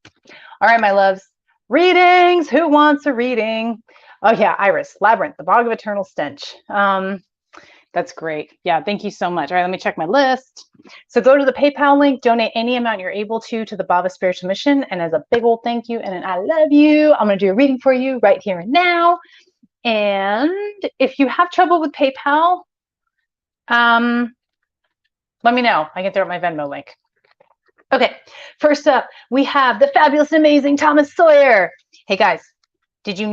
All right, my loves. Readings. Who wants a reading? Oh yeah, Iris, Labyrinth, the Bog of Eternal Stench. That's great. Yeah, thank you so much. All right, let me check my list. So go to the PayPal link, donate any amount you're able to the Bhava Spiritual Mission. And as a big old thank you and an I love you, I'm going to do a reading for you right here and now. And if you have trouble with PayPal, let me know. I can throw up my Venmo link. Okay, first up, we have the fabulous and amazing Thomas Sawyer. Hey guys, did you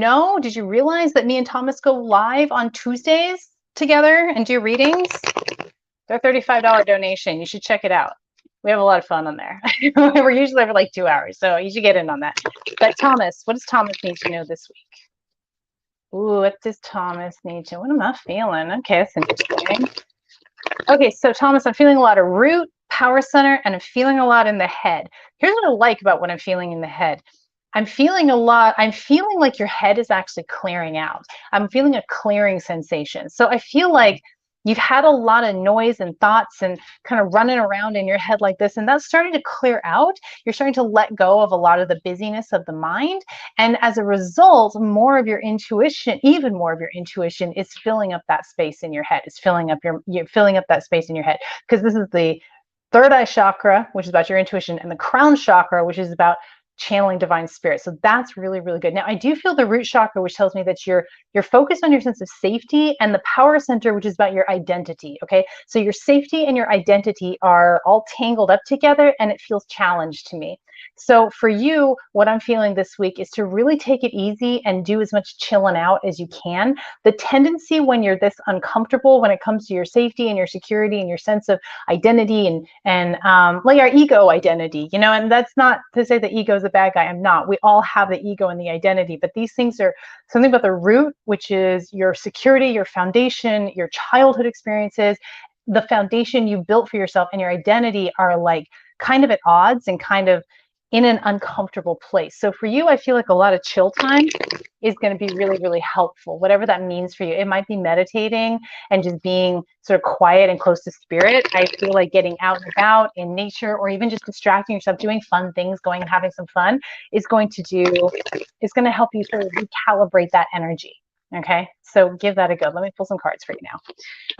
realize that me and Thomas go live on Tuesdays together and do readings? They're $35 donation. You should check it out. We have a lot of fun on there. We're usually there for like 2 hours, so you should get in on that. But Thomas, what does Thomas need to know this week? Ooh, what does Thomas need to? What am I feeling? Okay, that's interesting. Okay, so Thomas, I'm feeling a lot of root, power center, and I'm feeling a lot in the head. Here's what I like about what I'm feeling in the head. I'm feeling like your head is actually clearing out. I'm feeling a clearing sensation. So I feel like you've had a lot of noise and thoughts and kind of running around in your head like this, and that's starting to clear out. You're starting to let go of a lot of the busyness of the mind. And as a result, more of your intuition, even more of your intuition, is filling up that space in your head. It's you're filling up that space in your head. Because this is the third eye chakra, which is about your intuition, and the crown chakra, which is about channeling divine spirit. So that's really, really good. Now, I do feel the root chakra, which tells me that you're focused on your sense of safety, and the power center, which is about your identity. Okay, so your safety and your identity are all tangled up together, and it feels challenged to me. So for you, what I'm feeling this week is to really take it easy and do as much chilling out as you can. The tendency when you're this uncomfortable, when it comes to your safety and your security and your sense of identity and like our ego identity, you know, and that's not to say the ego is a bad guy. I'm not. We all have the ego and the identity, but these things are something about the root, which is your security, your foundation, your childhood experiences, the foundation you built for yourself, and your identity are like kind of at odds and kind of in an uncomfortable place. So for you, I feel like a lot of chill time is going to be really, really helpful, whatever that means for you. It might be meditating and just being sort of quiet and close to spirit. I feel like getting out and about in nature, or even just distracting yourself, doing fun things, going and having some fun is going to help you sort of recalibrate that energy. Okay, so give that a go. Let me pull some cards for you now.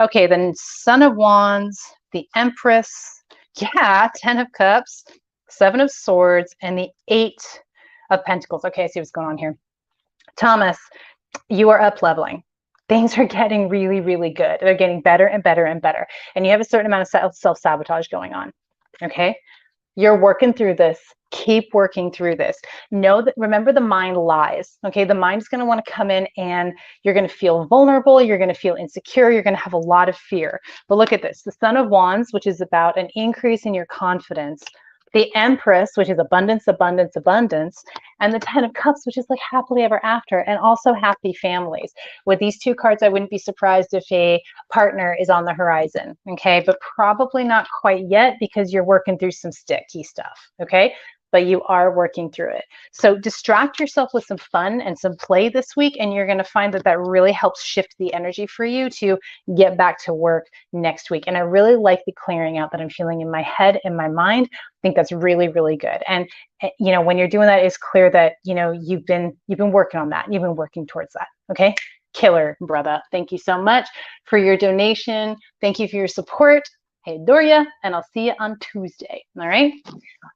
Okay, then Son of Wands, the Empress, yeah, 10 of Cups, 7 of Swords, and the 8 of Pentacles. Okay, I see what's going on here. Thomas, you are up leveling. Things are getting really, really good. They're getting better and better and better. And you have a certain amount of self-sabotage going on. Okay? You're working through this. Keep working through this. Know that, remember, the mind lies. Okay? The mind is going to want to come in and you're going to feel vulnerable. You're going to feel insecure. You're going to have a lot of fear. But look at this. The Son of Wands, which is about an increase in your confidence. The Empress, which is abundance, abundance, abundance, and the 10 of Cups, which is like happily ever after, and also happy families. With these two cards, I wouldn't be surprised if a partner is on the horizon, okay? But probably not quite yet, because you're working through some sticky stuff, okay? But you are working through it. So distract yourself with some fun and some play this week, and you're going to find that that really helps shift the energy for you to get back to work next week. And I really like the clearing out that I'm feeling in my head and my mind. I think that's really, really good. And you know, when you're doing that, it's clear that, you know, you've been working on that. You've been working towards that. Okay. Killer, brother. Thank you so much for your donation. Thank you for your support. I adore you, and I'll see you on Tuesday. All right.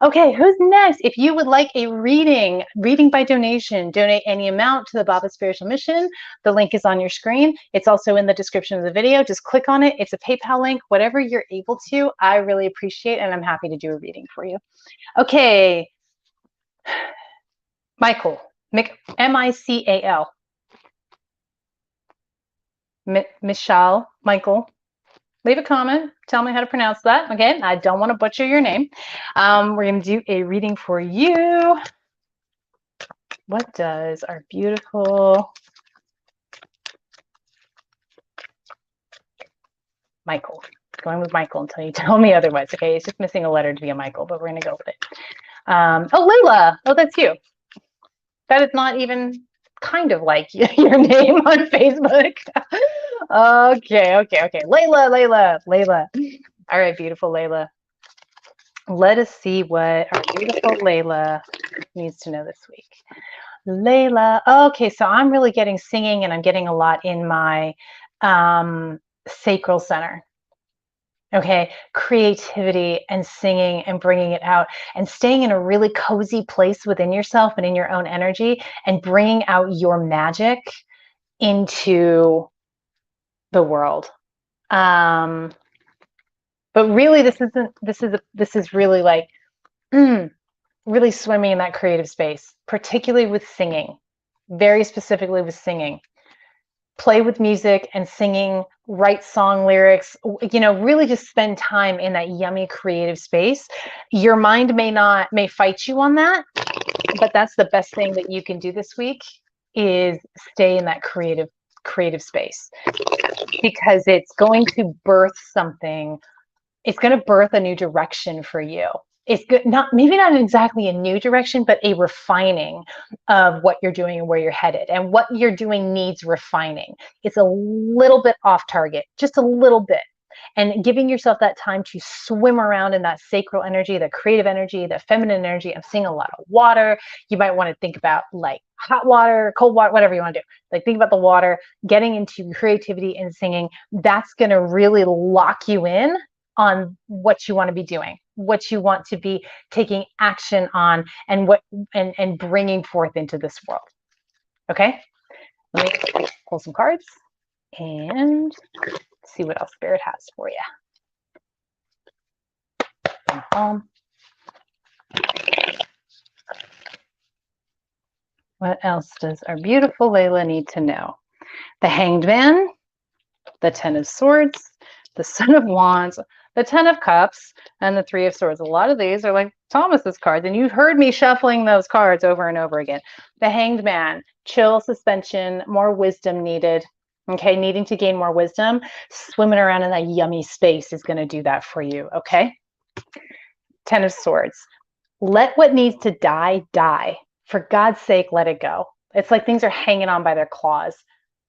Okay, who's next? If you would like a reading by donation, donate any amount to the Bhava Spiritual Mission. The link is on your screen. It's also in the description of the video. Just click on it. It's a PayPal link. Whatever you're able to, I really appreciate, and I'm happy to do a reading for you. Okay. Michael, M-I-C-A-L. Michelle, Michael. Leave a comment. Tell me how to pronounce that. Okay, I don't want to butcher your name. We're going to do a reading for you. What does our beautiful Michael, going with Michael until you tell me otherwise. Okay, it's just missing a letter to be a Michael, but we're going to go with it. Oh, Layla. Oh, that's you. That is not even kind of like your name on Facebook. Okay. Layla. All right, beautiful Layla. Let us see what our beautiful Layla needs to know this week. Layla. Okay, so I'm really getting singing, and I'm getting a lot in my sacral center. Okay, creativity and singing and bringing it out and staying in a really cozy place within yourself and in your own energy and bringing out your magic into the world. But really, this is really like really swimming in that creative space, particularly with singing, very specifically with singing. Play with music and singing, write song lyrics, really just spend time in that yummy creative space. Your mind may fight you on that, but that's the best thing that you can do this week is stay in that creative space, because it's going to birth something. It's going to birth a new direction for you. It's good, maybe not exactly a new direction, but a refining of what you're doing and where you're headed. And what you're doing needs refining. It's a little bit off target, just a little bit. And giving yourself that time to swim around in that sacral energy, the creative energy, the feminine energy. I'm seeing a lot of water. You might want to think about like hot water, cold water, whatever you want to do. Like think about the water, getting into creativity and singing. That's going to really lock you in on what you want to be doing, what you want to be taking action on, and and bringing forth into this world. Okay, let me pull some cards and see what else Spirit has for you. What else does our beautiful Layla need to know? The Hanged Man, the Ten of Swords, the Son of Wands, the Ten of Cups, and the Three of Swords. A lot of these are like Thomas's cards, and you've heard me shuffling those cards over and over again. The Hanged Man, chill, suspension, more wisdom needed. Okay, needing to gain more wisdom. Swimming around in that yummy space is going to do that for you. Okay. Ten of Swords. Let what needs to die, die. For God's sake, let it go. It's like things are hanging on by their claws.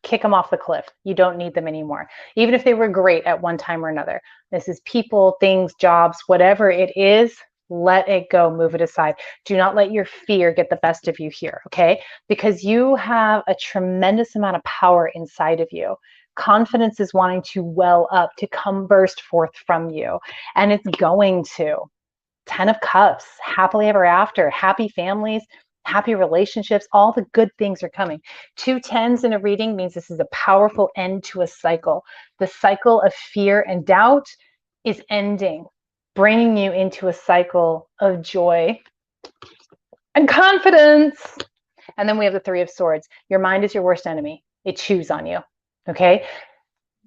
Kick them off the cliff. You don't need them anymore. Even if they were great at one time or another. This is people, things, jobs, whatever it is, let it go. Move it aside. Do not let your fear get the best of you here, okay? Because you have a tremendous amount of power inside of you. Confidence is wanting to well up, to come burst forth from you. And it's going to. 10 of Cups, happily ever after, happy families, happy relationships, all the good things are coming. 2 10s in a reading means this is a powerful end to a cycle. The cycle of fear and doubt is ending, bringing you into a cycle of joy and confidence. And then we have the Three of Swords. Your mind is your worst enemy. It chews on you, okay?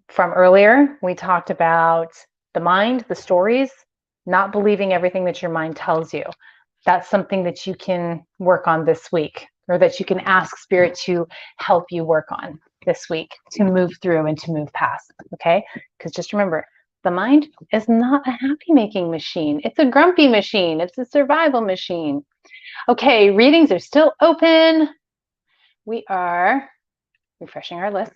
From earlier, we talked about the mind, the stories, not believing everything that your mind tells you. That's something that you can work on this week, or that you can ask Spirit to help you work on this week to move through and to move past, okay? Because just remember, the mind is not a happy making machine. It's a grumpy machine. It's a survival machine. Okay, readings are still open. We are refreshing our list.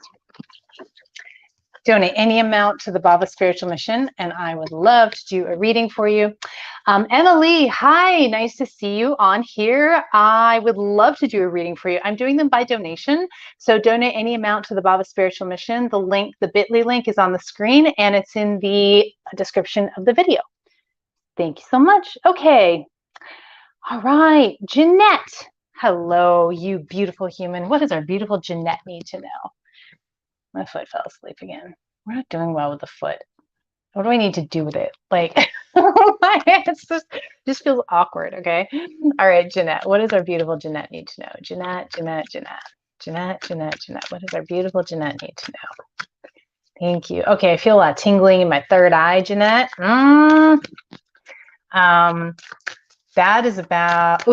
Donate any amount to the Bhava Spiritual Mission, and I would love to do a reading for you. Emily, hi, nice to see you on here. I would love to do a reading for you. I'm doing them by donation, so donate any amount to the Bhava Spiritual Mission. The link, the bit.ly link is on the screen, and it's in the description of the video. Thank you so much. Okay. All right, Jeanette. Hello, you beautiful human. What does our beautiful Jeanette need to know? My foot fell asleep again. We're not doing well with the foot. What do I need to do with it? Like, it's just feels awkward, okay? All right, Jeanette, what does our beautiful Jeanette need to know? Jeanette. What does our beautiful Jeanette need to know? Thank you. Okay, I feel a lot of tingling in my third eye, Jeanette. That is about,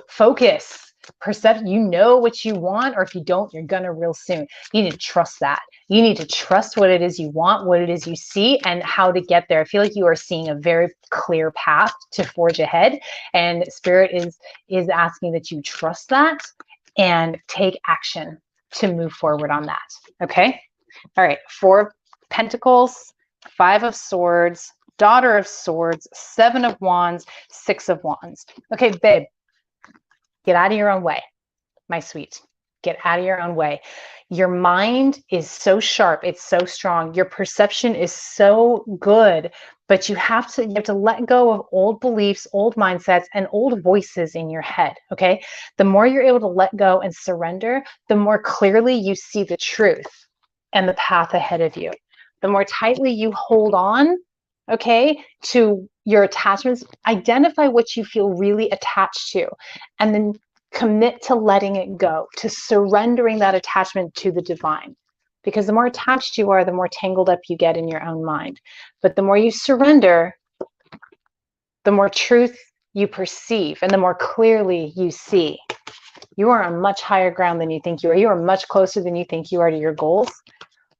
focus. Perception, you know what you want, or if you don't, you're gonna real soon. You need to trust that. You need to trust what it is you want, what it is you see, and how to get there. I feel like you are seeing a very clear path to forge ahead, and Spirit is asking that you trust that and take action to move forward on that. Okay. All right. 4 of Pentacles, 5 of Swords, Daughter of Swords, 7 of Wands, 6 of Wands. Okay, babe. Get out of your own way. my sweet. Get out of your own way. Your mind is so sharp. It's so strong. Your perception is so good, but you have to let go of old beliefs, old mindsets, and old voices in your head. Okay. The more you're able to let go and surrender, the more clearly you see the truth and the path ahead of you. The more tightly you hold on, okay, to your attachments, identify what you feel really attached to, and then commit to letting it go, to surrendering that attachment to the divine. Because the more attached you are, the more tangled up you get in your own mind. But the more you surrender, the more truth you perceive and the more clearly you see. You are on much higher ground than you think you are. You are much closer than you think you are to your goals.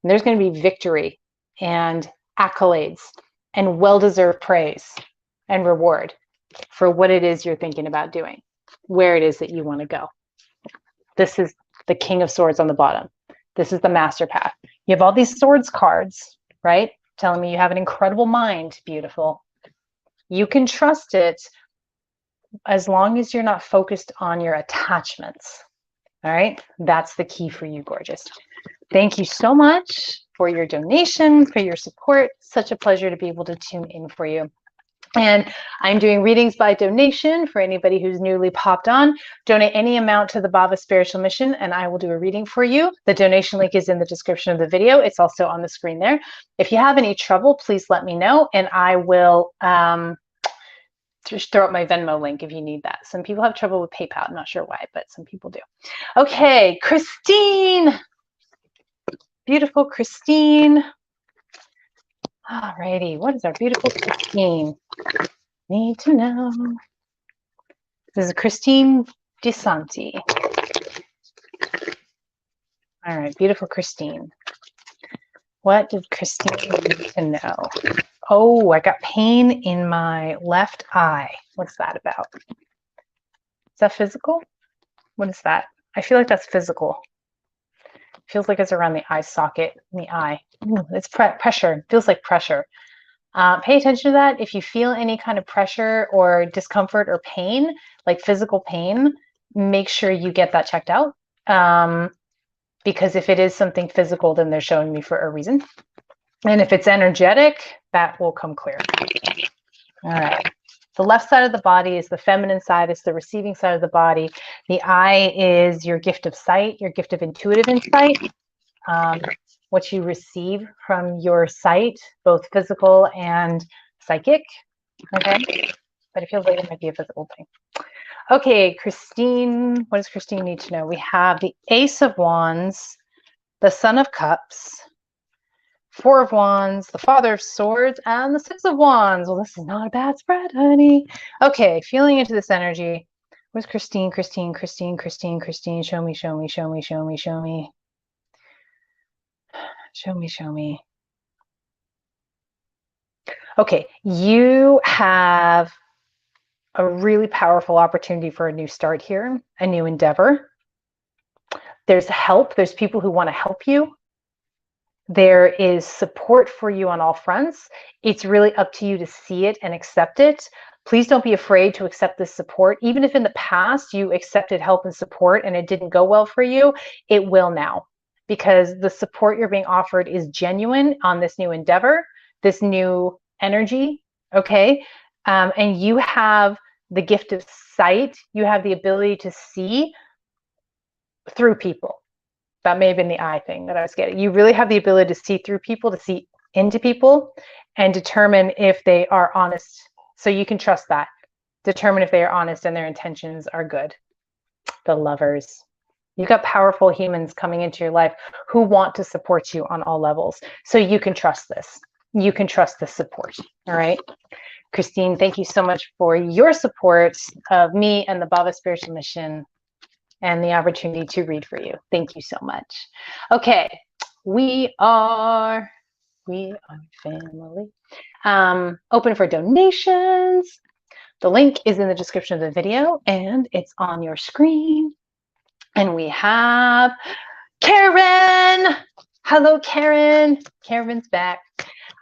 And there's going to be victory and accolades and well-deserved praise and reward for what it is you're thinking about doing, where it is that you want to go. This is the King of Swords on the bottom. This is the Master Path. You have all these swords cards, right? Telling me you have an incredible mind, beautiful. You can trust it as long as you're not focused on your attachments. All right? That's the key for you, gorgeous. Thank you so much for your donation, for your support. Such a pleasure to be able to tune in for you. And I'm doing readings by donation for anybody who's newly popped on. Donate any amount to the Bhava Spiritual Mission, and I will do a reading for you. The donation link is in the description of the video. It's also on the screen there. If you have any trouble, please let me know, and I will just throw up my Venmo link if you need that. Some people have trouble with PayPal. I'm not sure why, but some people do. Okay, Christine. Beautiful Christine. Alrighty, what is our beautiful Christine? Need to know. This is Christine DeSanti. All right, beautiful Christine. What did Christine need to know? Oh, I got pain in my left eye. What's that about? Is that physical? What is that? I feel like that's physical. Feels like it's around the eye socket in the eye. Ooh, it's pressure. Feels like pressure. Pay attention to that. If you feel any kind of pressure or discomfort or pain, like physical pain, make sure you get that checked out. Because if it is something physical, then they're showing me for a reason. And if it's energetic, that will come clear. All right. The left side of the body is the feminine side. It's the receiving side of the body. The eye is your gift of sight, your gift of intuitive insight. What you receive from your sight, both physical and psychic. Okay. But it feels like it might be a physical thing. Okay, Christine, what does Christine need to know? We have the Ace of Wands, the Son of Cups, Four of Wands, the Father of Swords, and the Six of Wands. Well, this is not a bad spread, honey. Okay, feeling into this energy. Where's Christine, Christine, Christine, Christine, Christine? Show me, show me, show me, show me, show me. Show me, show me. Okay, you have a really powerful opportunity for a new start here, a new endeavor. There's help. There's people who want to help you. There is support for you on all fronts. It's really up to you to see it and accept it. Please don't be afraid to accept this support. Even if in the past you accepted help and support and it didn't go well for you, it will now, because the support you're being offered is genuine on this new endeavor, this new energy, okay? And you have the gift of sight. You have the ability to see through people. That may have been the eye thing that I was getting. You really have the ability to see through people, to see into people, and determine if they are honest. So you can trust that. Determine if they are honest and their intentions are good. The Lovers. You've got powerful humans coming into your life who want to support you on all levels. So you can trust this. You can trust the support. All right. Christine, thank you so much for your support of me and the Bhava Spiritual Mission and the opportunity to read for you. Thank you so much. Okay, we are family. Open for donations. The link is in the description of the video and it's on your screen. And we have Karen. Hello, Karen. Karen's back.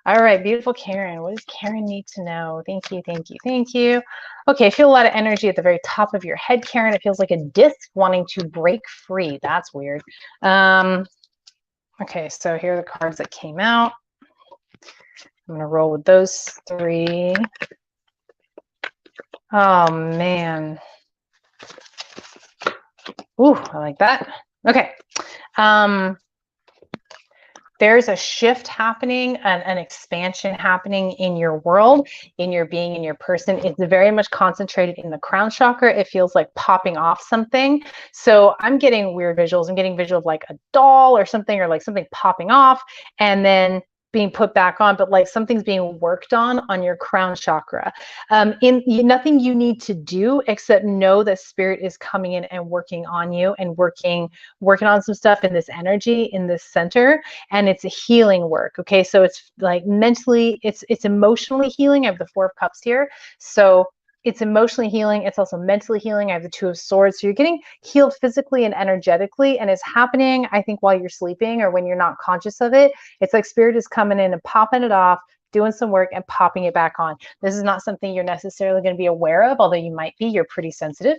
All right, beautiful Karen. What does Karen need to know? Thank you, thank you, thank you. Okay, I feel a lot of energy at the very top of your head, Karen. It feels like a disc wanting to break free. That's weird. Okay, so here are the cards that came out. I'm going to roll with those three. Oh, man. Ooh, I like that. Okay. There's a shift happening, an expansion happening in your world, in your being, in your person. It's very much concentrated in the crown chakra. It feels like popping off something. So I'm getting weird visuals. I'm getting visual of like a doll or something, or like something popping off and then being put back on, but like something's being worked on your crown chakra. Nothing you need to do except know that spirit is coming in and working on you and working on some stuff in this energy, in this center, and it's a healing work. Okay, so it's like mentally, it's emotionally healing. I have the Four of Cups here, so it's emotionally healing. It's also mentally healing. I have the Two of Swords. So you're getting healed physically and energetically, and it's happening, I think, while you're sleeping or when you're not conscious of it. It's like spirit is coming in and popping it off, doing some work and popping it back on. This is not something you're necessarily going to be aware of, although you might be. You're pretty sensitive.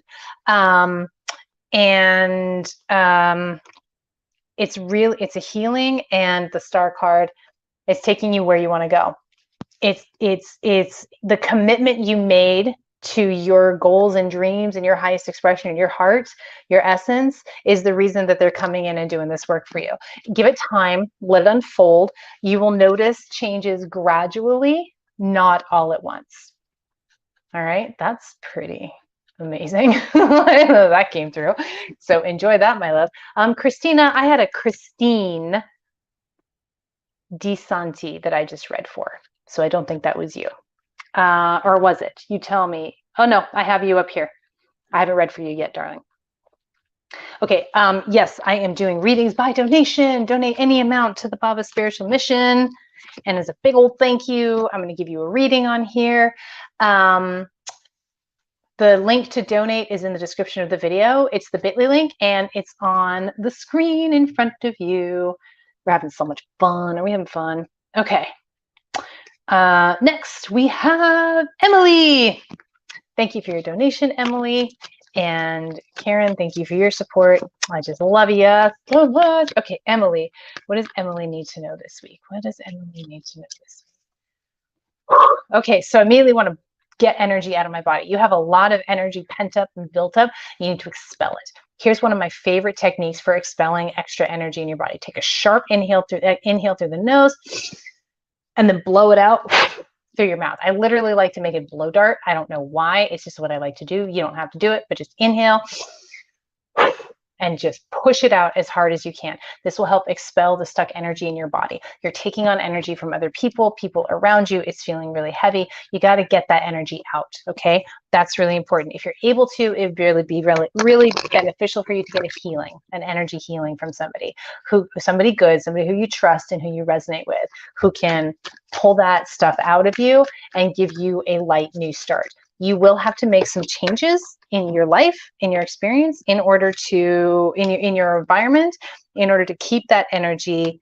It's a healing, and the Star card is taking you where you want to go. It's the commitment you made to your goals and dreams and your highest expression in your heart, your essence, is the reason that they're coming in and doing this work for you. Give it time, let it unfold. You will notice changes gradually, not all at once. All right, that's pretty amazing. That came through. So enjoy that, my love. Christina, I had a Christine DeSanti that I just read for. So I don't think that was you. Or was it? You tell me. Oh, no, I have you up here. I haven't read for you yet, darling. Okay, yes, I am doing readings by donation. Donate any amount to the Bhava Spiritual Mission. And as a big old thank you, I'm going to give you a reading on here. The link to donate is in the description of the video. It's the bit.ly link, and it's on the screen in front of you. We're having so much fun. Are we having fun? Okay. Next, we have Emily. Thank you for your donation, Emily. And Karen, thank you for your support. I just love you so much. Okay, Emily, what does Emily need to know this week? What does Emily need to know this week? Okay, so I immediately want to get energy out of my body. You have a lot of energy pent up and built up. You need to expel it. Here's one of my favorite techniques for expelling extra energy in your body. Take a sharp inhale through the nose, and then blow it out through your mouth. I literally like to make it blow dart. I don't know why. It's just what I like to do. You don't have to do it, but just inhale and just push it out as hard as you can. This will help expel the stuck energy in your body. You're taking on energy from other people around you. It's feeling really heavy. You got to get that energy out, okay? That's really important. If you're able to, it would be really beneficial for you to get a healing, an energy healing from somebody good, somebody who you trust and who you resonate with, who can pull that stuff out of you and give you a light new start. You will have to make some changes in your life, in your experience, in order to, in your environment, in order to keep that energy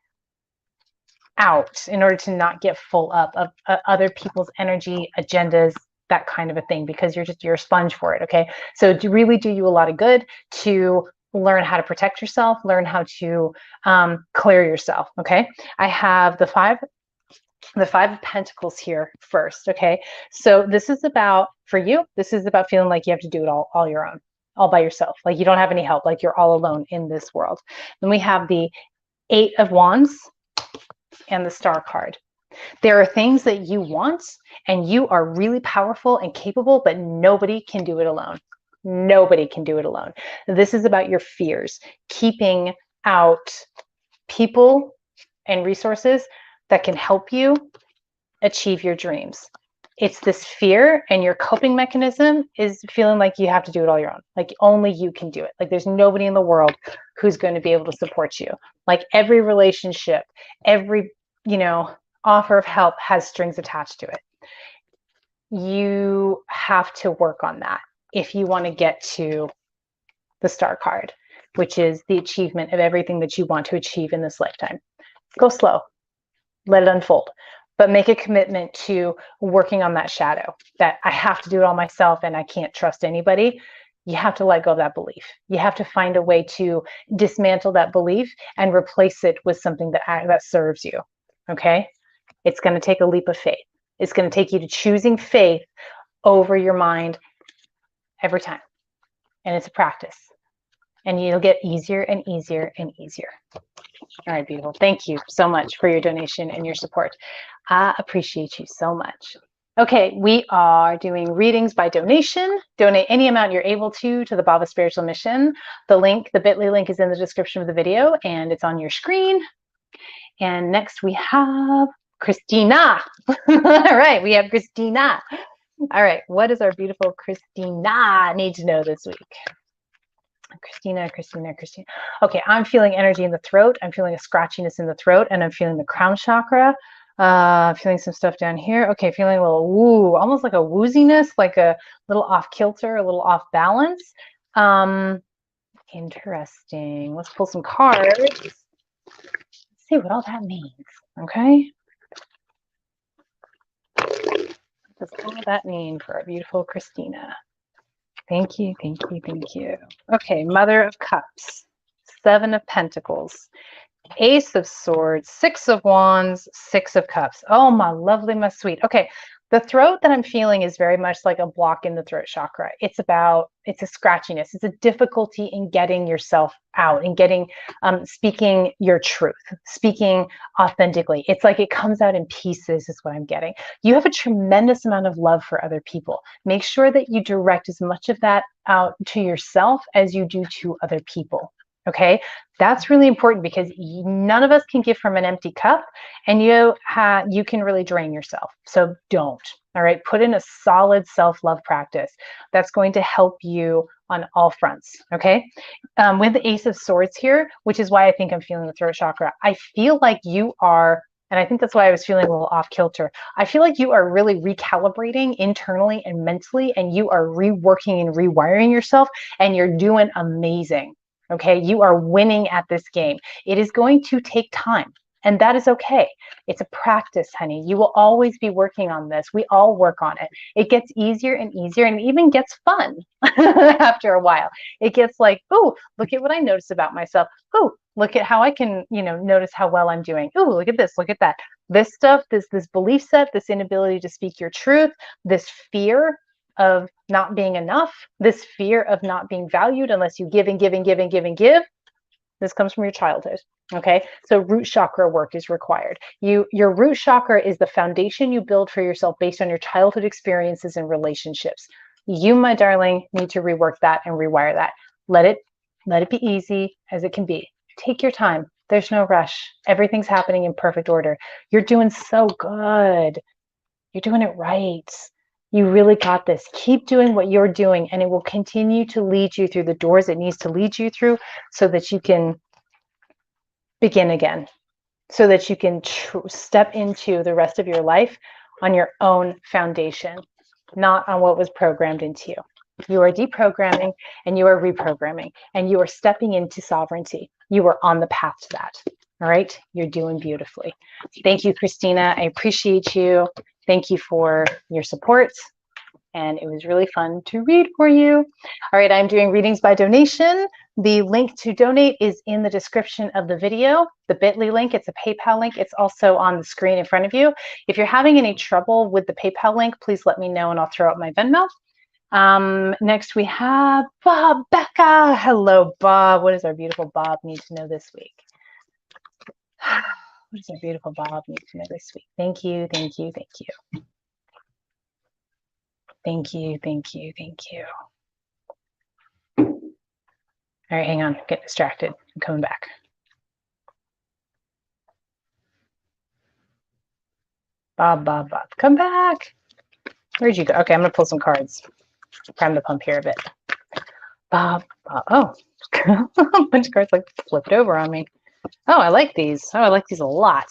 out, in order to not get full up of other people's energy, agendas, that kind of a thing, because you're a sponge for it, okay? So to really do you a lot of good to learn how to protect yourself, learn how to clear yourself, okay? I have the Five of Pentacles here first, okay? So this is about, for you, this is about feeling like you have to do it all your own, all by yourself. Like you don't have any help, like you're all alone in this world. Then we have the Eight of Wands and the Star card. There are things that you want and you are really powerful and capable, but nobody can do it alone. Nobody can do it alone. This is about your fears, keeping out people and resources that can help you achieve your dreams. It's this fear, and your coping mechanism is feeling like you have to do it all your own. Like only you can do it. Like there's nobody in the world who's going to be able to support you. Like every relationship, every, offer of help has strings attached to it. You have to work on that if you want to get to the Star card, which is the achievement of everything that you want to achieve in this lifetime. Go slow. Let it unfold. but make a commitment to working on that shadow, that I have to do it all myself and I can't trust anybody. You have to let go of that belief. You have to find a way to dismantle that belief and replace it with something that serves you. Okay? It's going to take a leap of faith. It's going to take you to choosing faith over your mind every time. And it's a practice. And you'll get easier and easier and easier. All right, beautiful. Thank you so much for your donation and your support. I appreciate you so much. Okay, we are doing readings by donation. Donate any amount you're able to the Bhava Spiritual Mission. The link, the bit.ly link is in the description of the video and it's on your screen. And next we have Christina. All right, we have Christina. All right, what does our beautiful Christina need to know this week? Christina. Okay, I'm feeling energy in the throat. I'm feeling a scratchiness in the throat, and I'm feeling the crown chakra. Feeling some stuff down here. Okay, feeling a little woo, almost like a wooziness, like a little off kilter, a little off balance. Interesting. Let's pull some cards. Let's see what all that means. Okay. What does all that mean for our beautiful Christina? Thank you. Okay, Mother of Cups, Seven of Pentacles, Ace of Swords, Six of Wands, Six of Cups. Oh, my lovely, my sweet. Okay, the throat that I'm feeling is very much like a block in the throat chakra. It's a scratchiness. It's a difficulty in getting yourself out and speaking your truth, speaking authentically. It's like it comes out in pieces is what I'm getting. You have a tremendous amount of love for other people. Make sure that you direct as much of that out to yourself as you do to other people. Okay, that's really important because none of us can give from an empty cup, and you can really drain yourself. So don't. All right, put in a solid self-love practice that's going to help you on all fronts. Okay, with the Ace of Swords here, which is why I think I'm feeling the throat chakra. I feel like you are, and I think that's why I was feeling a little off kilter. I feel like you are really recalibrating internally and mentally, and you are reworking and rewiring yourself, and you're doing amazing. Okay, you are winning at this game. It is going to take time, and that is okay. It's a practice, honey. You will always be working on this. We all work on it. It gets easier and easier, and it even gets fun after a while. It gets like, oh, look at what I noticed about myself. Oh, look at how I can, notice how well I'm doing. Oh, look at this, look at that. This stuff, this belief set, this inability to speak your truth, this fear of not being enough, this fear of not being valued unless you give and give and give and give and give. This comes from your childhood. Okay, so root chakra work is required. Your root chakra is the foundation you build for yourself based on your childhood experiences and relationships. You, my darling, need to rework that and rewire that. Let it be easy as it can be. Take your time. There's no rush. Everything's happening in perfect order. You're doing so good. You're doing it right. You really got this. Keep doing what you're doing, and it will continue to lead you through the doors it needs to lead you through so that you can begin again, so that you can step into the rest of your life on your own foundation, not on what was programmed into you. You are deprogramming and you are reprogramming, and you are stepping into sovereignty. You are on the path to that. All right? You're doing beautifully. Thank you, Christina. I appreciate you. Thank you for your support, and it was really fun to read for you. All right, I'm doing readings by donation. The link to donate is in the description of the video, the bit.ly link. It's a PayPal link. It's also on the screen in front of you. If you're having any trouble with the PayPal link, please let me know and I'll throw out my Venmo. Next we have Bob Becca. Hello, Bob. What does our beautiful Bob need to know this week? What does our beautiful Bob need to know this week? Thank you. Thank you. All right, hang on. Get distracted. I'm coming back. Bob. Come back. Where'd you go? Okay, I'm going to pull some cards. Prime the pump here a bit. Bob. Oh, a bunch of cards like flipped over on me. Oh, I like these. Oh, I like these a lot.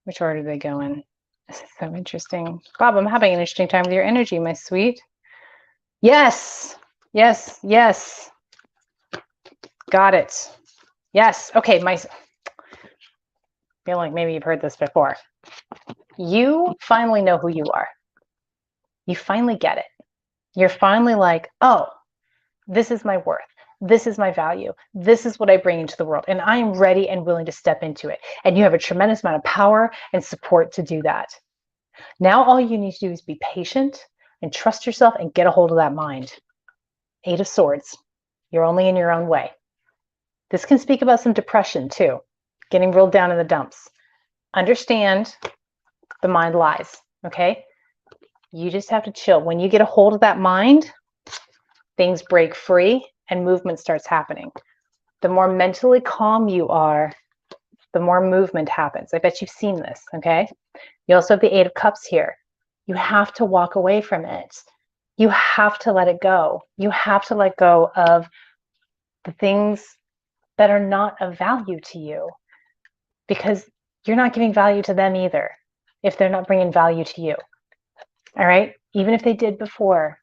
Which order do they go in? This is so interesting. Bob, I'm having an interesting time with your energy, my sweet. Yes. Got it. Yes. Okay, I feel like maybe you've heard this before. you finally know who you are. You finally get it. You're finally like, oh, this is my worth. This is my value. This is what I bring into the world. And I am ready and willing to step into it. And you have a tremendous amount of power and support to do that. Now, all you need to do is be patient and trust yourself and get a hold of that mind. 8 of Swords. You're only in your own way. This can speak about some depression too, getting real down in the dumps. Understand the mind lies, okay? You just have to chill. When you get a hold of that mind, things break free and movement starts happening. The more mentally calm you are, the more movement happens. I bet you've seen this, okay? You also have the 8 of Cups here. You have to walk away from it. You have to let it go. You have to let go of the things that are not of value to you, because you're not giving value to them either if they're not bringing value to you. All right? Even if they did before,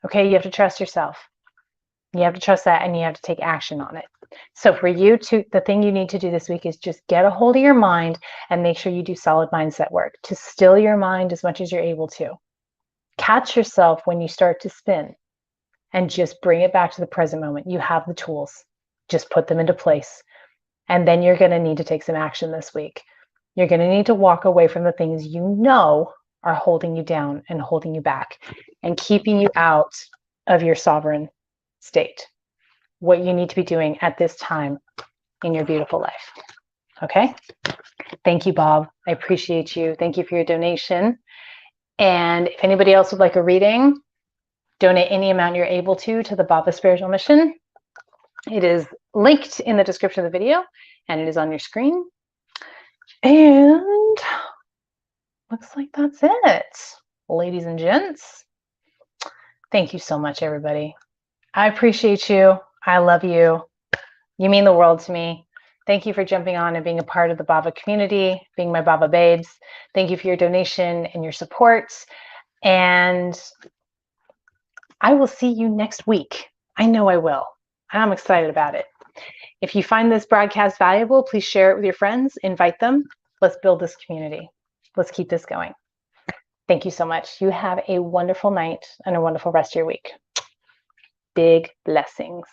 okay, you have to trust yourself. You have to trust that, and you have to take action on it. So for you to, the thing you need to do this week is just get a hold of your mind and make sure you do solid mindset work to still your mind as much as you're able to. Catch yourself when you start to spin and just bring it back to the present moment. You have the tools. Just put them into place. And then you're going to need to take some action this week. You're going to need to walk away from the things you know are holding you down and holding you back and keeping you out of your sovereign state. What you need to be doing at this time in your beautiful life. Okay? Thank you, Bob. I appreciate you. Thank you for your donation. And if anybody else would like a reading, donate any amount you're able to the Bhava Spiritual Mission. It is linked in the description of the video, and it is on your screen. And looks like that's it, ladies and gents. Thank you so much, everybody. I appreciate you. I love you. You mean the world to me. Thank you for jumping on and being a part of the Bhava community, being my Bhava babes. Thank you for your donation and your support. And I will see you next week. I know I will. I'm excited about it. If you find this broadcast valuable, please share it with your friends, invite them. Let's build this community. Let's keep this going. Thank you so much. You have a wonderful night and a wonderful rest of your week. Big blessings.